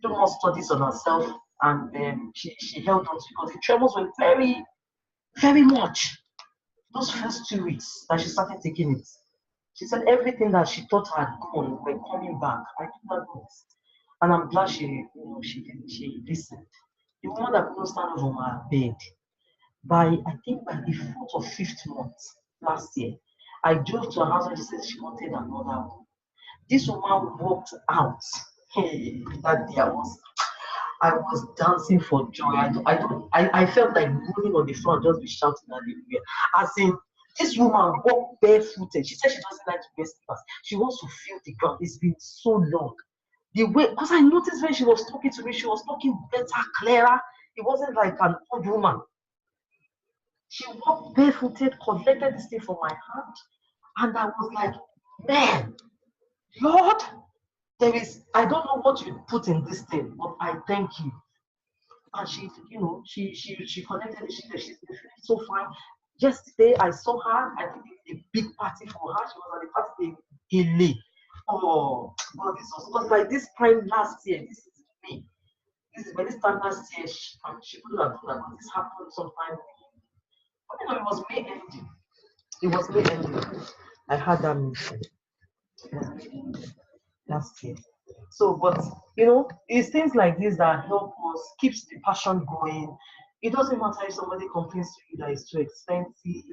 do more studies on herself, and she held on to because the tremors were very, very much. those first 2 weeks that she started taking it, she said everything that she thought had gone were coming back. I did not know this. And I'm glad she listened. The woman that couldn't stand up from her bed, I think by the fourth or fifth month last year, I drove to her house and she said she wanted another one. This woman walked out. Hey, that day I was dancing for joy. I felt like rolling on the floor and just be shouting hallelujah. As in, this woman walked barefooted. She said she doesn't like to wear slippers. She wants to feel the ground. It's been so long. The way, because I noticed when she was talking to me, she was talking better, clearer. It wasn't like an old woman. She walked barefooted, collected this thing from my hand, and I was like, man, Lord, I don't know what you put in this thing, but I thank you. And she connected it. She's been feeling so fine. Yesterday I saw her. I did a big party for her. She was at the party in Gile. Oh God, this was like this time last year. This is me. This is by this time last year. She couldn't have done that, but this happened sometime. It was May ending. It was May ending. I had that meeting. It was May ending last year. So, but it's things like this that help us, keeps the passion going. It doesn't matter if somebody complains to you that it's too expensive.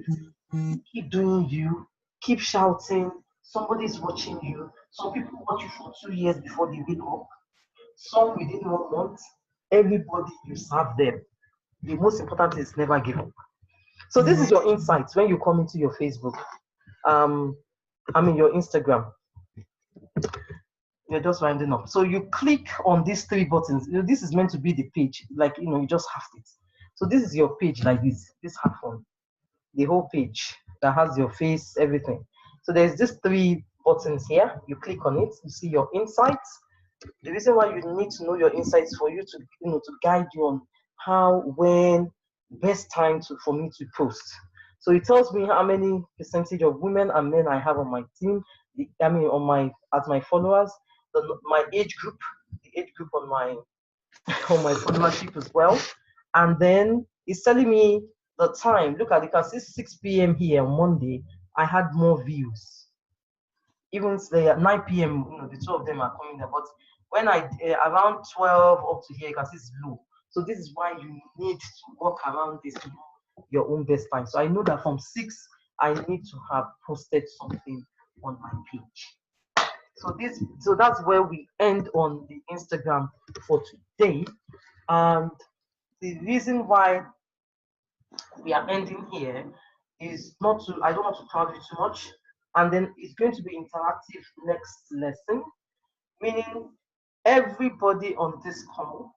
Keep doing you, keep shouting. Somebody's watching you. Some people watch you for 2 years before they wake up. Some within 1 month. Everybody, you serve them. The most important is never give up. So this is your insights when you come into your Facebook. Your Instagram. You're just winding up. So you click on these 3 buttons. This is meant to be the page. Like, you just have it. So this is your page like this. This half one. The whole page that has your face, everything. So there's just 3 buttons here. You click on it. You see your insights. The reason why you need to know your insights for you to, to guide you on how, when, best time for me to post. So it tells me how many percentage of women and men I have on my team. As my followers, my age group, the age group on my followership as well. And then it's telling me the time. Look at it, you can see 6 p.m. here on Monday. I had more views. Even at 9 p.m., the 2 of them are coming there. But when around 12 up to here, you can see it's low. So this is why you need to work around this to know your own best time. So I know that from 6, I need to have posted something on my page. So that's where we end on the Instagram for today. And the reason why we are ending here is I don't want to crowd you too much. And then it's going to be interactive next lesson, meaning everybody on this call,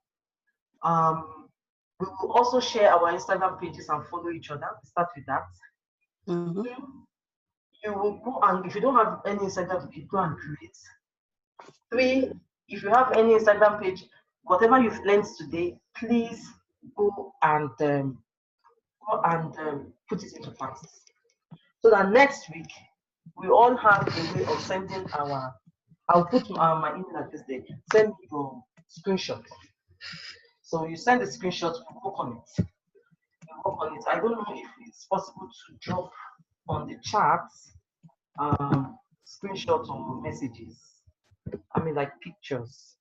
we will also share our Instagram pages and follow each other. Start with that. Mm-hmm. You will go, and if you don't have any Instagram page, go and create. 3, if you have any Instagram page, whatever you've learned today, please go and put it into practice. So that next week we all have a way of sending I'll put my email address there. Send me your screenshot. So you send the screenshot, we work on it. I don't know if it's possible to drop on the chat screenshots or messages. Like pictures.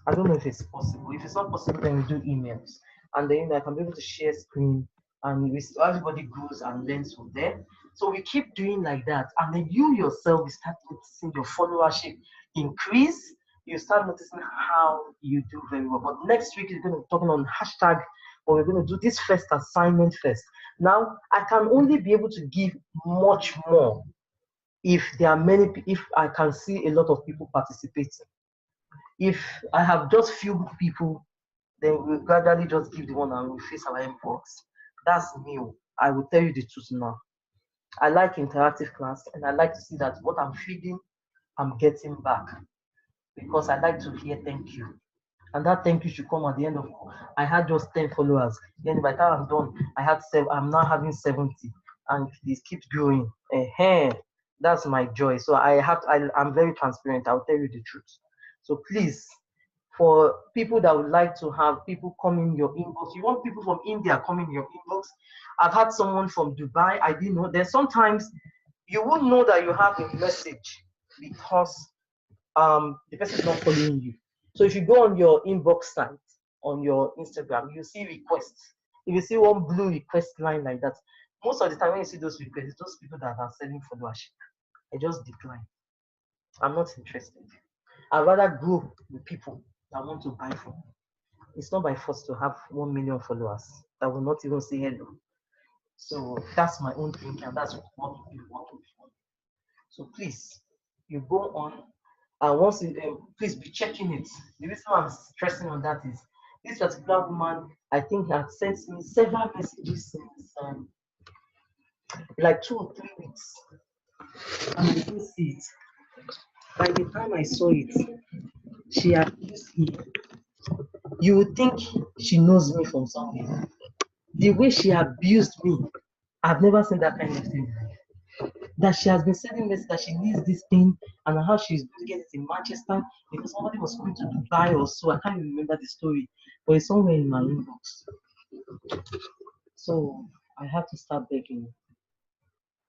I don't know if it's possible. If it's not possible, then we do emails. And then I can be able to share screen and everybody goes and learns from there. So we keep doing like that. And then you yourself, you start noticing your followership increase. You start noticing how you do very well. But next week, we're going to be talking on hashtag, but we're going to do this first assignment first. Now, I can only be able to give much more if I can see a lot of people participating. If I have just few people, then we'll gradually just give the one and we'll face our Hempworx. That's new. I will tell you the truth now. I like interactive class, and I like to see that what I'm feeding, I'm getting back. Because I like to hear thank you. And that thank you should come at the end of I had just 10 followers. Then by the time I'm done, I'm now having 70. And this keeps growing. That's my joy. So I'm very transparent. I'll tell you the truth. So please for people that would like to have people come in your inbox. You want people from India coming in your inbox. I've had someone from Dubai. I didn't know. Then sometimes you won't know that you have a message because the person is not following you. So if you go on your inbox site on your Instagram, you see requests. If you see one blue request line like that, most of the time when you see those requests, it's those people that are selling followership. I just decline. I'm not interested. I'd rather grow with people that want to buy from me. It's not by force to have 1 million followers that will not even say hello. So that's my own thinking, and that's what we want to do. So please, you go on, and once you please be checking it. The reason why I'm stressing on that is this particular woman, I think, had sent me several messages since like 2 or 3 weeks, and I didn't see it. By the time I saw it, she had used me. You would think she knows me from somewhere. The way she abused me, I've never seen that kind of thing. That she has been sending messages that she needs this thing and how she's going to get it in Manchester because somebody was coming to Dubai or so. I can't even remember the story, but it's somewhere in my inbox. So I had to start begging.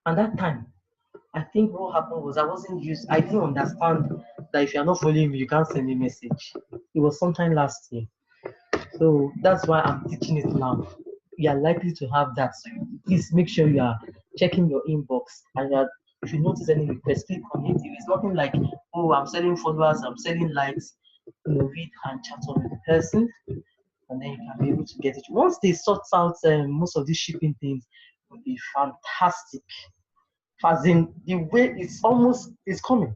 And that time, I think what happened was I didn't understand that if you're not following me, you can't send me a message. It was sometime last year. So that's why I'm teaching it now. You are likely to have that. So please make sure you are checking your inbox and if you notice any request, click on it. If it's nothing like, oh, I'm selling followers, I'm selling likes, read and chat on with the person, and then you can be able to get it. Once they sort out most of these shipping things, it will be fantastic. As in the way it's coming,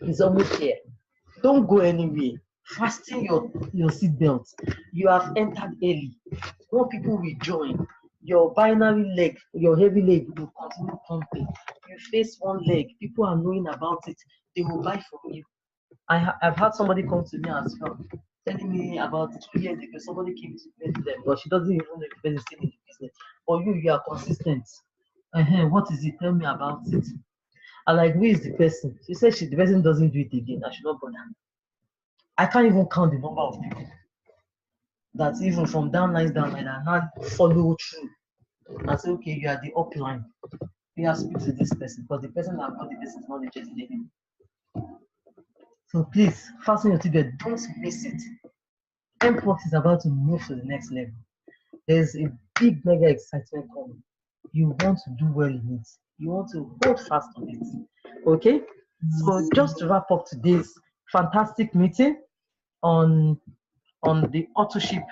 it's almost here. Don't go anywhere. Fasten your seatbelt. You have entered early. More people will join. Your binary leg, your heavy leg will continue pumping. You face one leg. People are knowing about it. They will buy from you. I've had somebody come to me as well, telling me about 2 years ago. Somebody came to meet them, but she doesn't even know if the person is still in the business. But you are consistent. What is it? Tell me about it. I like, who is the person? She said the person doesn't do it again. I should not bother. I can't even count the number of people that even from downline and not follow through and say, okay, you are the upline. You have to speak to this person because the person that got the business is not interested in him. So please, fasten your ticket. Don't miss it. Hempworx is about to move to the next level. There's a big mega excitement coming. You want to do well in it. You want to hold fast on it. Okay? So just to wrap up today's fantastic meeting on the authorship,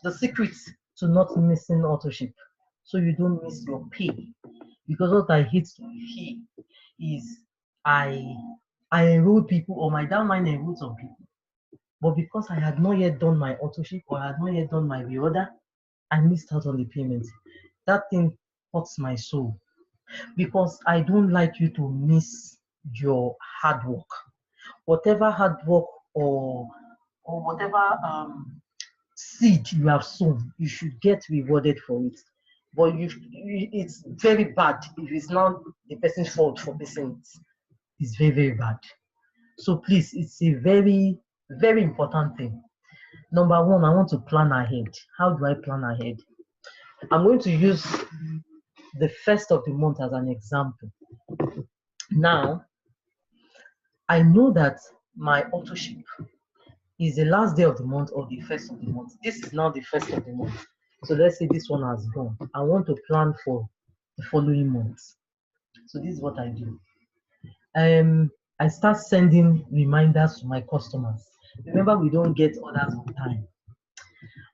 the secret to not missing authorship, so you don't miss your pay. Because what I hate to hear is I enrolled people or my downline enrolled some people, but because I had not yet done my authorship or I had not yet done my reorder, I missed out on the payment. That thing hurts my soul because I don't like you to miss your hard work. Whatever hard work or whatever seed you have sown, you should get rewarded for it. But it's very bad if it's not the person's fault for missing it. It's very, very bad. So please, it's a very, very important thing. Number one, I want to plan ahead. How do I plan ahead? I'm going to use the first of the month as an example. Now, I know that my authorship is the last day of the month or the first of the month. This is now the first of the month. So let's say this one has gone. I want to plan for the following month. So this is what I do. I start sending reminders to my customers. Remember, we don't get orders on time.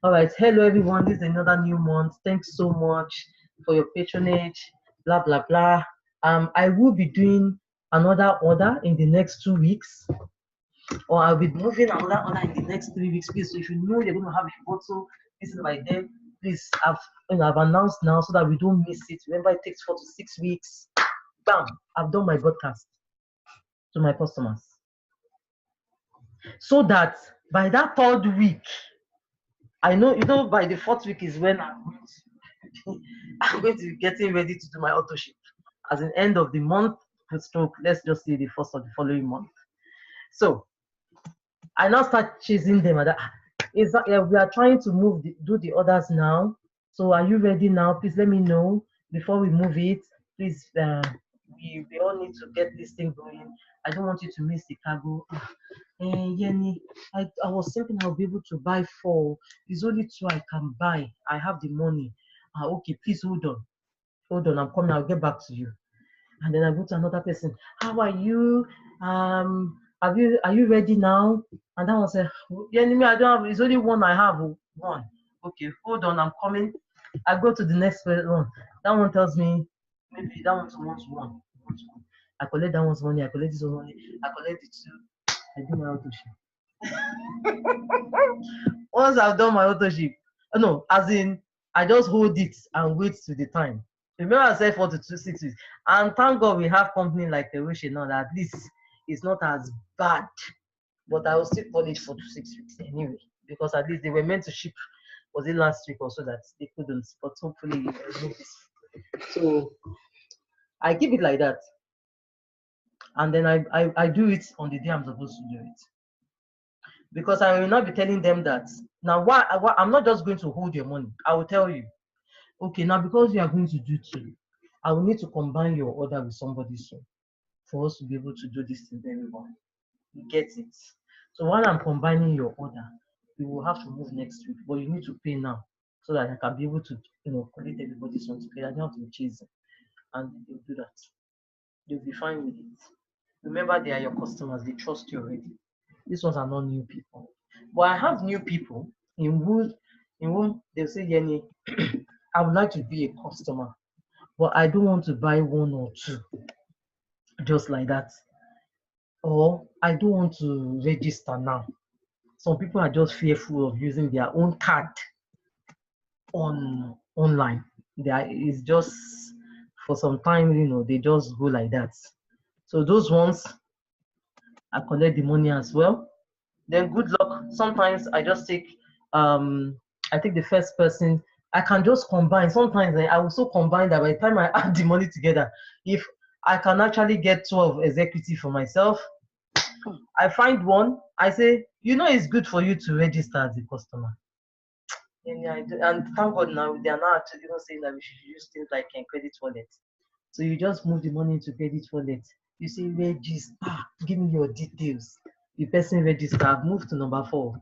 All right, hello everyone. This is another new month. Thanks so much for your patronage. Blah blah blah. I will be doing another order in the next 2 weeks, or I'll be moving another order in the next 3 weeks. Please, so if you know you're going to have a photo, this is by then. Please, I've announced now so that we don't miss it. Remember, it takes 4 to 6 weeks. Bam! I've done my broadcast to my customers, so that by that 3rd week, I know by the 4th week is when I'm going to be getting ready to do my authorship. As in end of the month, stroke, let's just say the 1st of the following month. So I now start chasing them. And is that, yeah, we are trying to do the orders now. So are you ready now? Please let me know before we move it. Please, we all need to get this thing going. I don't want you to miss the cargo. Yenny, I was thinking I'll be able to buy 4. It's only 2 I can buy. I have the money. Okay, please hold on. Hold on, I'm coming. I'll get back to you. And then I go to another person. How are you? Are you ready now? And that one said, yeah, I don't have. It's only 1 I have. 1. Okay, hold on, I'm coming. I go to the next one. That one tells me maybe that one wants 1. I collect that one's money. I collect this one's money. I collect it too. I do my auto ship. Once I've done my auto ship, no, as in I just hold it and wait to the time. Remember I said 4 to 6 weeks. And thank God we have company like Terusha now that at least it's not as bad. But I will still call it 4 to 6 weeks anyway. Because at least they were meant to ship, was it last week or so that they couldn't. But hopefully it will move this. So I keep it like that. And then I do it on the day I'm supposed to do it. Because I will not be telling them that. Now, I'm not just going to hold your money. I will tell you, okay, now because you are going to do 2, I will need to combine your order with somebody's soon for us to be able to do this thing very well. You get it? So while I'm combining your order, we will have to move next week, but you need to pay now so that I can be able to, collect everybody's one together. I don't have to be chasing, and they'll do that. They'll be fine with it. Remember, they are your customers. They trust you already. These ones are not new people. But I have new people in whom they'll say, Yenny, I would like to be a customer, but I don't want to buy 1 or 2 just like that. Or I don't want to register now. Some people are just fearful of using their own card online. It's just for some time, they just go like that. So those ones, I collect the money as well. Then good luck. Sometimes I just take I take the first person. I can just combine. Sometimes I also combine that by the time I add the money together, if I can actually get 12 executive for myself, I find one, I say, it's good for you to register as a customer. And thank God now they are now actually even saying that we should use things like credit wallet. So you just move the money into credit wallet. You say register, give me your details. The person register. I've moved to number 4.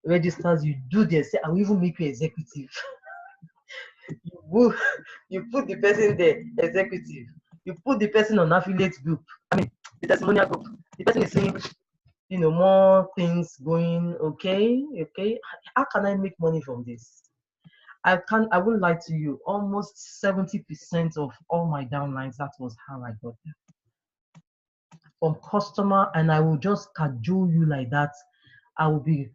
Registers, you do this. Say, I will even make you executive. you put the person there, executive. You put the person on affiliate group. I mean, the testimonial group. The person is saying, more things going. Okay. How can I make money from this? I wouldn't lie to you. Almost 70% of all my downlines, that was how I got them. From customer, and I will just cajole you like that. I will be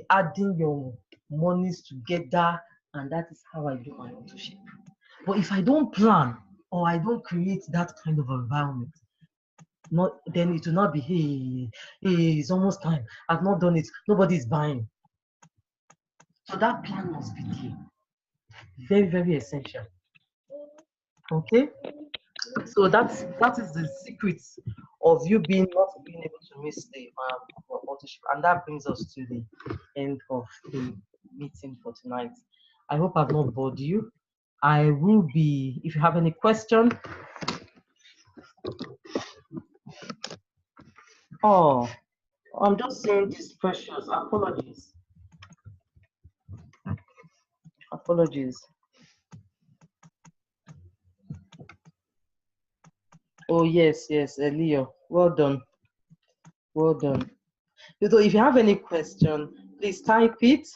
adding your monies together, and that is how I do my authorship. But if I don't plan or I don't create that kind of environment, then it will not be, hey, it's almost time. I've not done it. Nobody's buying. So that plan must be there. Very, very essential. Okay. So that is the secret of you not being able to miss the authorship, and that brings us to the end of the meeting for tonight. I hope I've not bored you. I will be, if you have any question. Oh, I'm just saying this precious. Apologies. Oh yes, Leo. Well done. So if you have any question, please type it.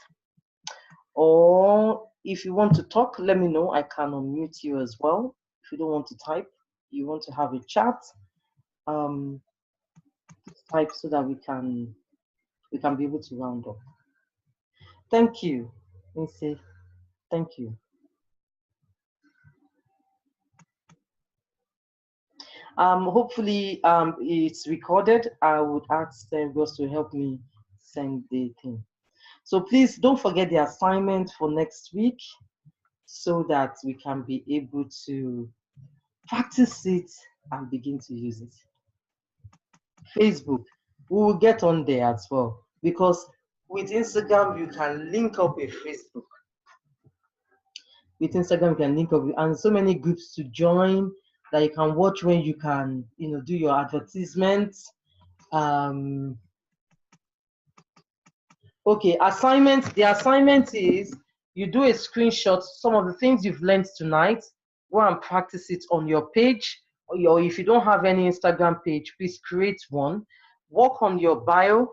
Or if you want to talk, let me know. I can unmute you as well. If you don't want to type, you want to have a chat, type so that we can be able to round up. Thank you. Let me say thank you. Hopefully it's recorded. I would ask them to help me send the thing. So please don't forget the assignment for next week so that we can be able to practice it and begin to use it. Facebook, we will get on there as well. because with Instagram you can link up with Facebook. With Instagram you can link up with, and so many groups to join that you can watch when you can, do your advertisements. Okay, assignment. The assignment is you do a screenshot, some of the things you've learned tonight, go and practice it on your page, or if you don't have any Instagram page, please create one. Work on your bio,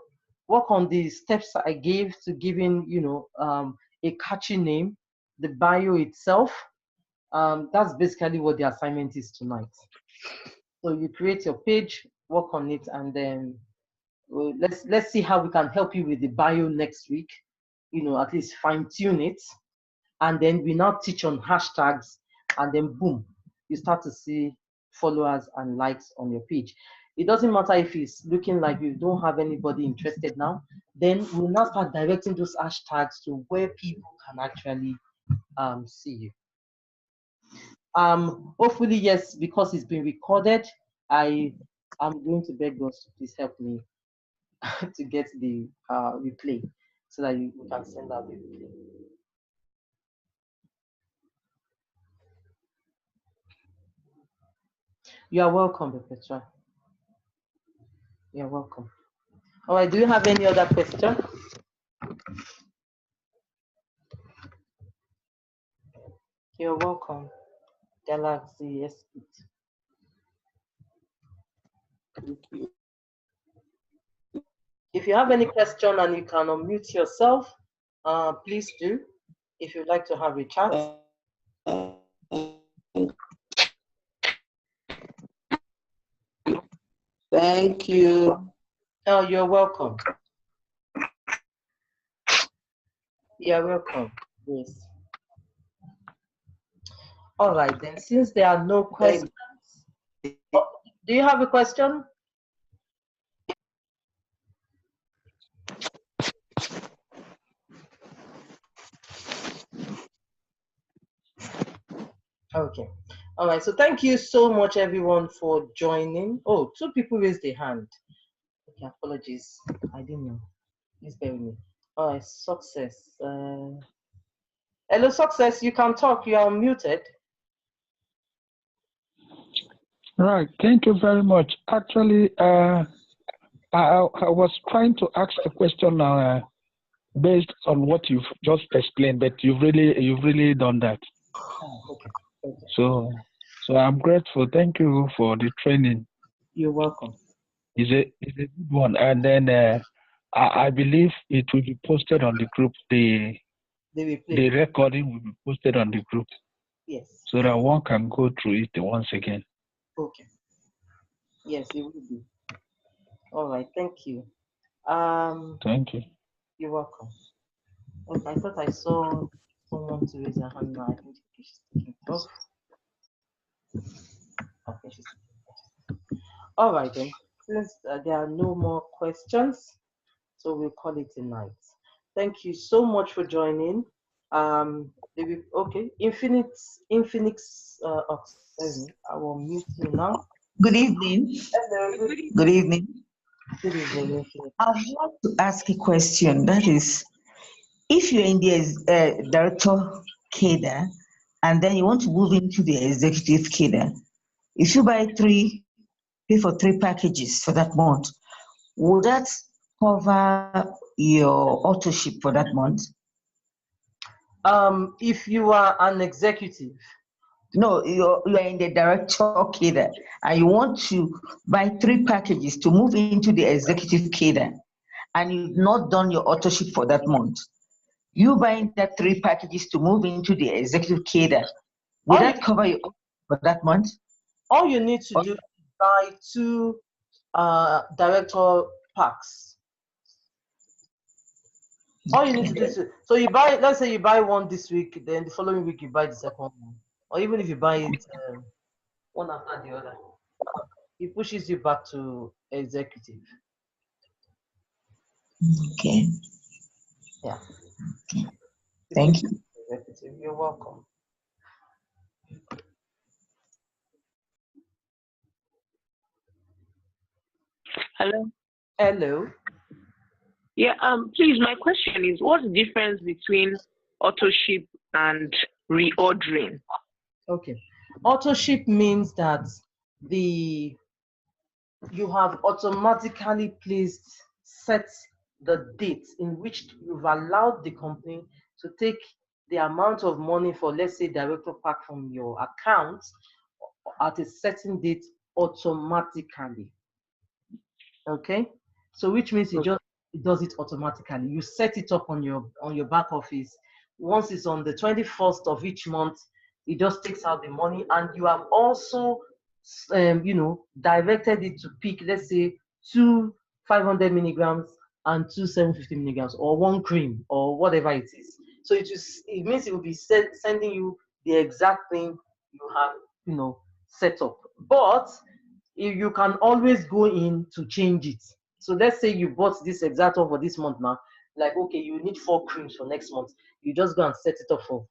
work on the steps I gave to giving, a catchy name, the bio itself. That's basically what the assignment is tonight. So you create your page, work on it, and then let's see how we can help you with the bio next week. At least fine tune it, and then we now teach on hashtags, and then boom, you start to see followers and likes on your page. It doesn't matter if it's looking like you don't have anybody interested now. Then we'll now start directing those hashtags to where people can actually see you. Hopefully, yes, because it's been recorded, I'm going to beg God to please help me to get the replay so that you can send out the replay. You are welcome, Petra. You're welcome. All right, do you have any other question? You're welcome, Galaxy S. If you have any question and you can unmute yourself, please do. If you'd like to have a chat. Thank you. Oh, you're welcome. You're welcome. Yes. All right, then, since there are no questions, do you have a question? Okay. All right. So thank you so much, everyone, for joining. Oh, two people raised their hand. Okay, apologies. I didn't know. Please bear with me. All right, Success. Hello, Success. You can talk. You are muted. Right. Thank you very much. Actually, I was trying to ask a question based on what you've just explained, but you've really done that. Oh, okay. So I'm grateful. Thank you for the training. You're welcome. It's a good one. And then I believe it will be posted on the group. The recording will be posted on the group. Yes. So that one can go through it once again. Okay. Yes, it will be. All right. Thank you. Thank you. You're welcome. Okay, I thought I saw someone to raise their hand now. I think she's taking it off. Okay, she's taking it off. All right then. Since there are no more questions, so we'll call it a night. Thank you so much for joining. Okay, Infinix, I will mute you now. Good evening. Hello. Good evening. Good evening, Infinix. I want to ask a question. That is, if you're in the director cadre and then you want to move into the executive cadre, if you pay for three packages for that month, will that cover your authorship for that month? If you are an executive. No, you're in the director cadre and you want to buy three packages to move into the executive cadre and you've not done your authorship for that month. You buying that three packages to move into the executive cadre, will that cover you for that month? All you need to do is buy two director packs. All you need to do is, so you buy, let's say you buy one this week, then the following week you buy the second one. Or even if you buy it one after the other, it pushes you back to executive. Okay. Yeah. Okay. Thank you. Executive. You're welcome. Hello. Hello. Yeah, please, my question is, what's the difference between auto ship and reordering? Okay. Auto ship means that the you have automatically placed set the date in which you've allowed the company to take the amount of money for, let's say, director pack from your account at a certain date automatically. Okay, so which means it does it automatically. You set it up on your back office. Once it's on the 21st of each month, it just takes out the money, and you have also directed it to pick, let's say, two 500 milligrams and two 750 milligrams, or one cream, or whatever it is. So it means it will be sending you the exact thing you have set up. But if you can always go in to change it. So let's say you bought this exact one for this month now, like, okay, you need 4 creams for next month. You just go and set it up for,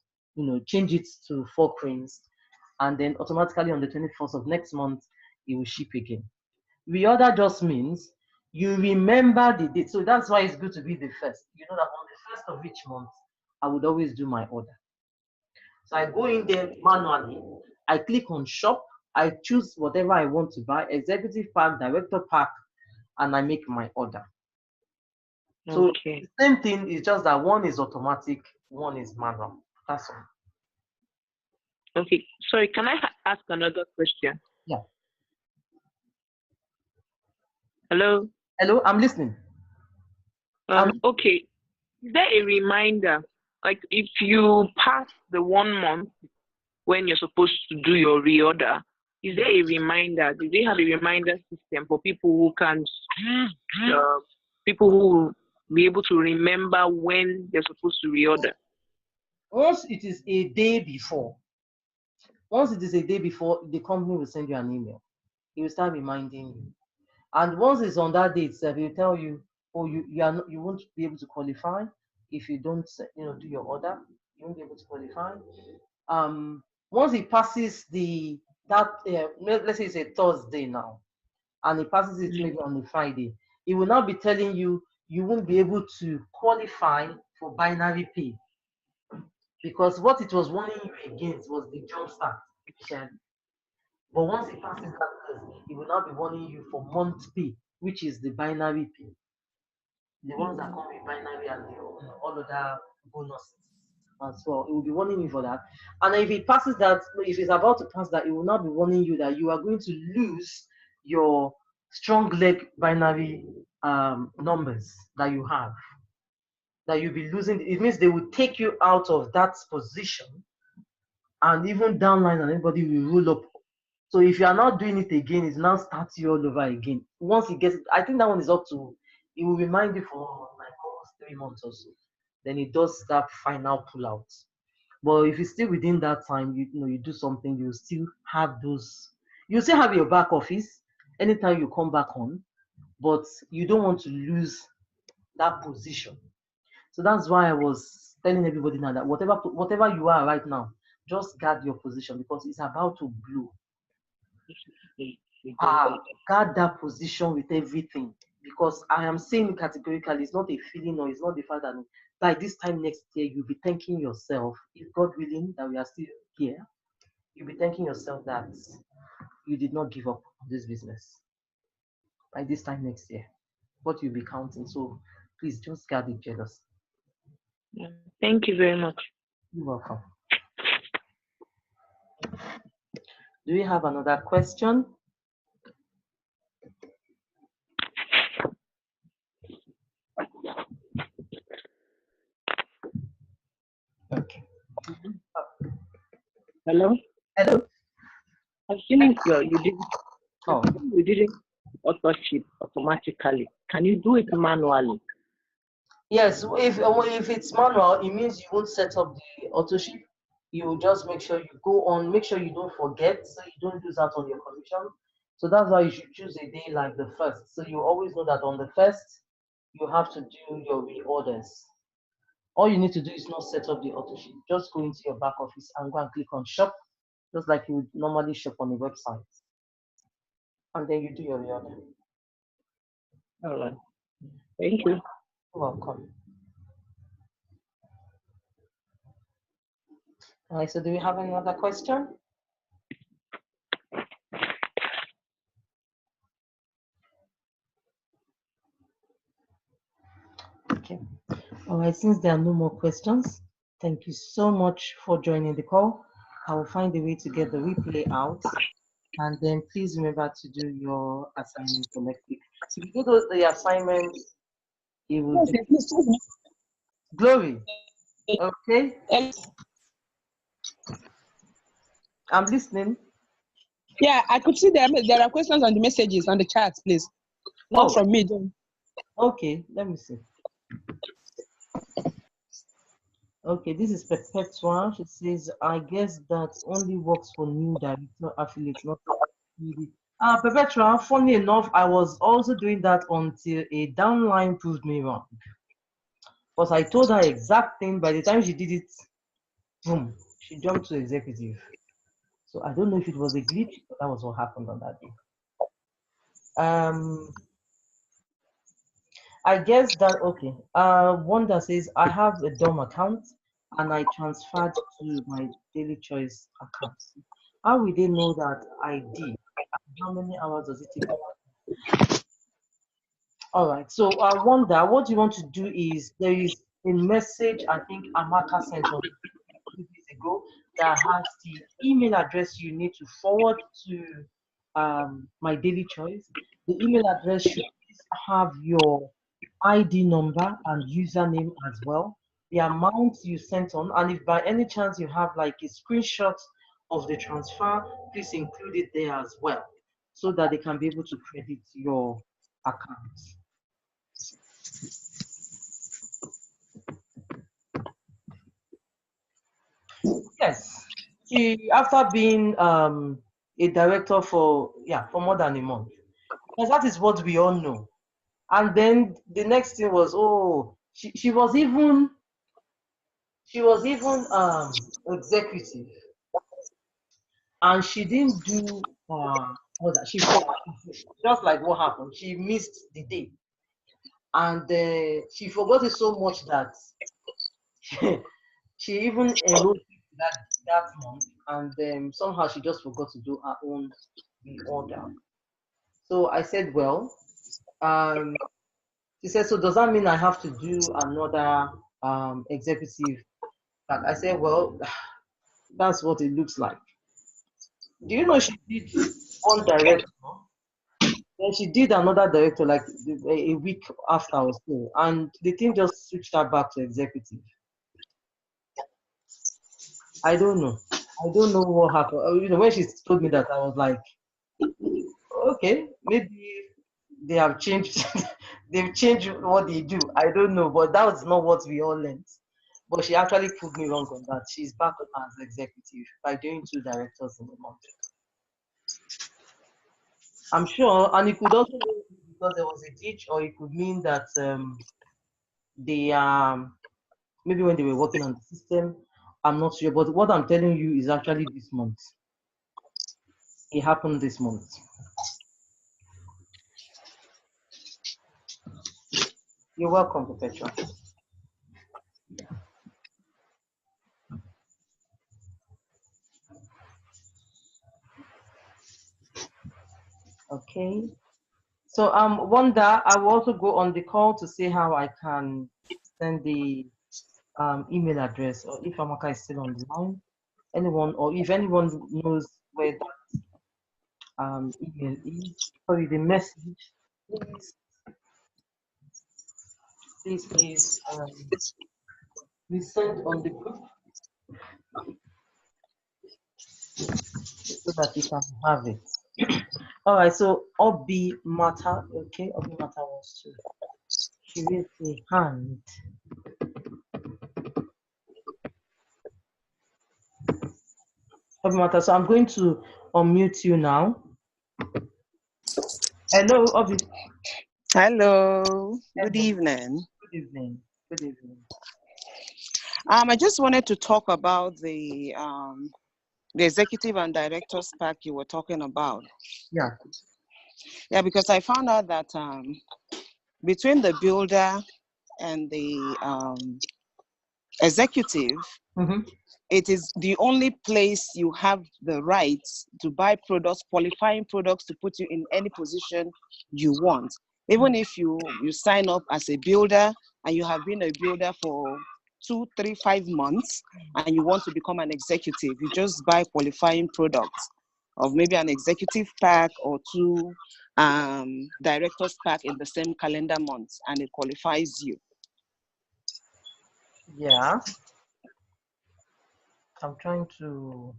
change it to 4 creams, and then automatically on the 21st of next month, it will ship again. Reorder just means you remember the date. So that's why it's good to be the first. You know that on the first of each month, I would always do my order. So I go in there manually, I click on shop, I choose whatever I want to buy, executive pack, director pack, and I make my order. So Okay. the same thing is just that one is automatic, one is manual. That's all. Okay. Sorry, can I ask another question? Yeah. Hello? Hello, I'm listening. Okay. Is there a reminder? Like if you pass the 1 month when you're supposed to do your reorder, is there a reminder? Do they have a reminder system for people who can, people who will be able to remember when they're supposed to reorder? Once it is a day before, the company will send you an email. It will start reminding you. And once it's on that date, it will tell you, oh, you won't be able to qualify if you don't, do your order. You won't be able to qualify. Once it passes let's say it's a Thursday now, and it passes it maybe on a Friday, it will now be telling you you won't be able to qualify for binary pay, because what it was warning you against was the jump start initially. But once it passes that test, it will now be warning you for month pay, which is the binary pay, the ones that come with binary and all other bonuses as well. It will be warning you for that. And if it passes that, if it's about to pass that, it will not be warning you that you are going to lose your strong leg binary numbers that you have. That you'll be losing. It means they will take you out of that position, and even downline, and everybody will roll up. So if you are not doing it again, it's now starts you all over again. Once it gets, I think that one is up to, it will remind you for like almost 3 months or so. Then it does that final pull out. But if it's still within that time, you do something, you still have those, you still have your back office anytime you come back on, but you don't want to lose that position. So that's why I was telling everybody now that whatever you are right now, just guard your position, because it's about to blow. Guard that position with everything, because I am saying categorically, it's not a feeling, or it's not the fact that by this time next year you'll be thanking yourself, if God willing that we are still here, you'll be thanking yourself that you did not give up on this business by this time next year. What you'll be counting. So please just guard it jealous. Thank you very much. You're welcome. Do you have another question? Okay. Hello? Hello? I think you did. Oh. You didn't auto ship automatically. Can you do it manually? Yes, if it's manual, it means you won't set up the auto ship. You will just make sure you go on, make sure you don't forget, so you don't lose out on your commission. So that's why you should choose a day like the first. So you always know that on the first, you have to do your reorders. All you need to do is not set up the auto ship. Just go into your back office and go and click on shop, just like you would normally shop on a website. And then you do your reorder. All right. Thank you. You're welcome. All right, so do we have any other question? Okay. All right, since there are no more questions, thank you so much for joining the call. I will find a way to get the replay out. And then please remember to do your assignment for next week. If you do the assignments, it will be Glory. Okay, I'm listening. Yeah, I could see there are questions on the messages on the chat, please. Not Oh, from me, though. okay, let me see. Okay, this is Perpetua. She says, I guess that only works for new director affiliates, not really. Perpetua, funny enough, I was also doing that until a downline proved me wrong. Because I told her exact thing. By the time she did it, boom, she jumped to executive. So I don't know if it was a glitch, but that was what happened on that day. I guess that, okay. Wanda says, I have a DOM account and I transferred to my Daily Choice account. How will they know that I did? How many hours does it take? All right. So Wanda, what you want to do is there is a message I think Amaka sent on 2 days ago that has the email address you need to forward to my Daily Choice. The email address should have your ID number and username as well, the amount you sent on, and if by any chance you have like a screenshot of the transfer, please include it there as well, so that they can be able to credit your account. Yes, she after being a director for more than a month, because that is what we all know. And then the next thing was, oh, she was even executive, and she didn't do what that she forgot, just like what happened. She missed the day, and she forgot it so much that she even enrolled that month, and somehow she just forgot to do her own reorder. So I said, well, she said, so does that mean I have to do another executive? Like I said, well, that's what it looks like. Do you know she did one director, then she did another director like a week after or so, and the thing just switched her back to executive. I don't know. I don't know what happened. You know, when she told me that, I was like, okay, maybe they have changed. They've changed what they do. I don't know, but that was not what we all learned. But she actually proved me wrong on that. She's back as executive by doing 2 directors in a month. I'm sure, and it could also mean because there was a glitch, or it could mean that they maybe when they were working on the system. I'm not sure, but what I'm telling you is actually this month. It happened this month. You're welcome, Perpetua. Okay. So Wanda, I will also go on the call to see how I can send the email address, or if Amaka is still on the line. Anyone, or if anyone knows where that email is, sorry, the message, please be sent on the group so that you can have it. All right, so Obi Mata, okay, Obi Mata wants to. She raised a hand. Obi Mata, so I'm going to unmute you now. Hello, Obi. Hello. Good evening. Good evening. Good evening. I just wanted to talk about the executive and directors pack you were talking about. Yeah. Yeah, because I found out that between the builder and the executive, it is the only place you have the rights to buy products, qualifying products to put you in any position you want. Even if you sign up as a builder and you have been a builder for 2, 3, 5 months and you want to become an executive, you just buy qualifying products of maybe an executive pack or 2 directors pack in the same calendar month, and it qualifies you. Yeah. I'm trying to.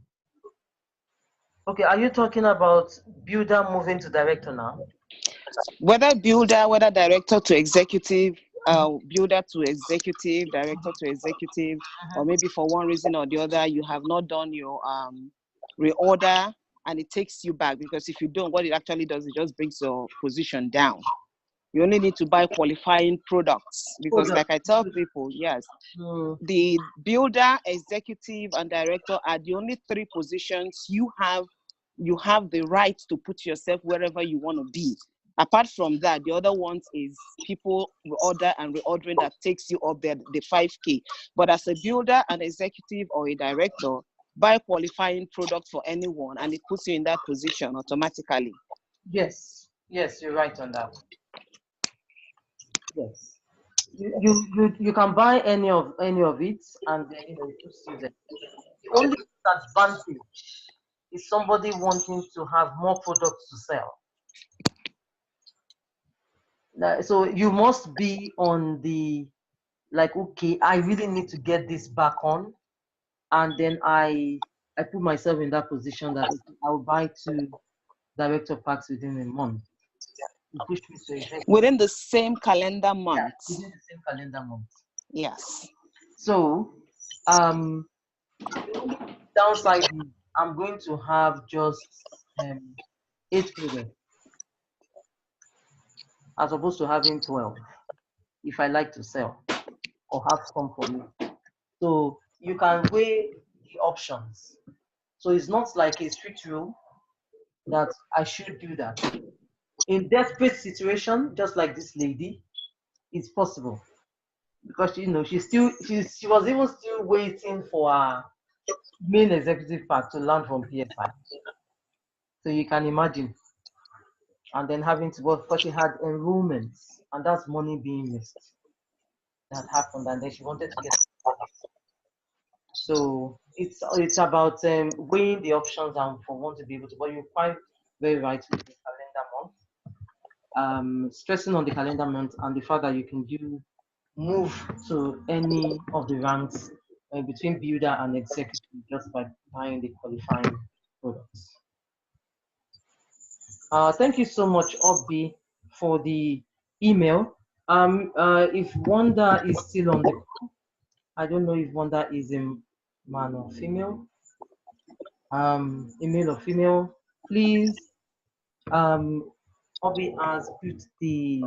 Okay, are you talking about builder moving to director now? Whether builder, whether director to executive, builder to executive, director to executive, or maybe for one reason or the other, you have not done your reorder and it takes you back, because if you don't, what it actually does, it just brings your position down. You only need to buy qualifying products, because like I tell people, yes, the builder, executive, and director are the only 3 positions you have the right to put yourself wherever you want to be. Apart from that, the other ones is people reorder and reordering that takes you up there, the 5K. But as a builder, an executive, or a director, buy qualifying product for anyone and it puts you in that position automatically. Yes, you're right on that. Yes, you can buy any of it, and then it puts you there. The only disadvantage is somebody wanting to have more products to sell. So you must be on the, like, okay, I really need to get this back on, and then I put myself in that position that I'll buy 2 director packs within a month. You push me to executive. Within the same calendar month. Yeah, within the same calendar month. Yes. So the only downside is I'm going to have just 8 products as opposed to having 12 if I like to sell or have some for me. So you can weigh the options. So it's not like a strict rule that I should do that. In desperate situation, just like this lady, it's possible, because she was even still waiting for her main executive pack to land from PSI. So you can imagine, and then having to work, because she had enrollments, and that's money being missed. That happened, and then she wanted to get. So it's about weighing the options and for one to be able to. But you're quite very right with the calendar month. Stressing on the calendar month and the fact that you can move to any of the ranks between builder and executive just by buying the qualifying products. Thank you so much, Obi, for the email. If Wanda is still on the call, I don't know if Wanda is a man or female. A male or female, please. Obi has put the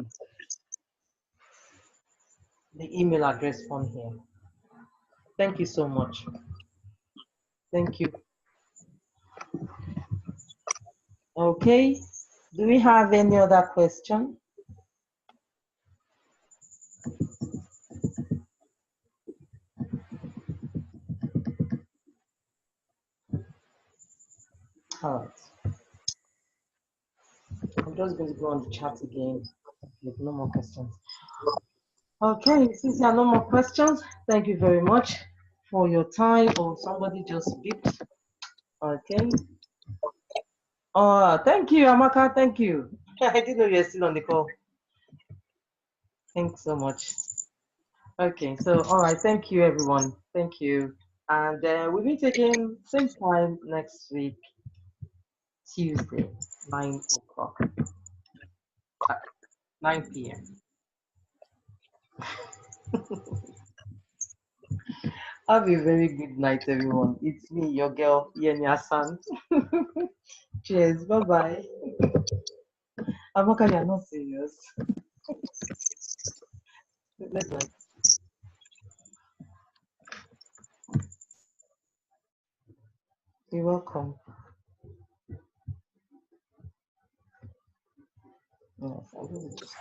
email address on here. Thank you so much. Thank you. Okay. Do we have any other question? All right. I'm just going to go on the chat again. With no more questions. Okay, since there are no more questions, thank you very much for your time. Or somebody just beeped. Okay. Thank you, Amaka. Thank you. I didn't know you were still on the call. Thanks so much. Okay, so all right, thank you, everyone. Thank you. And we'll meet again same time next week, Tuesday, 9 o'clock, 9 p.m. Have a very good night, everyone. It's me, your girl, Yenya-san. Cheers. Bye-bye. Amaka, you're not serious. Let's go. You're welcome. Yes, I will just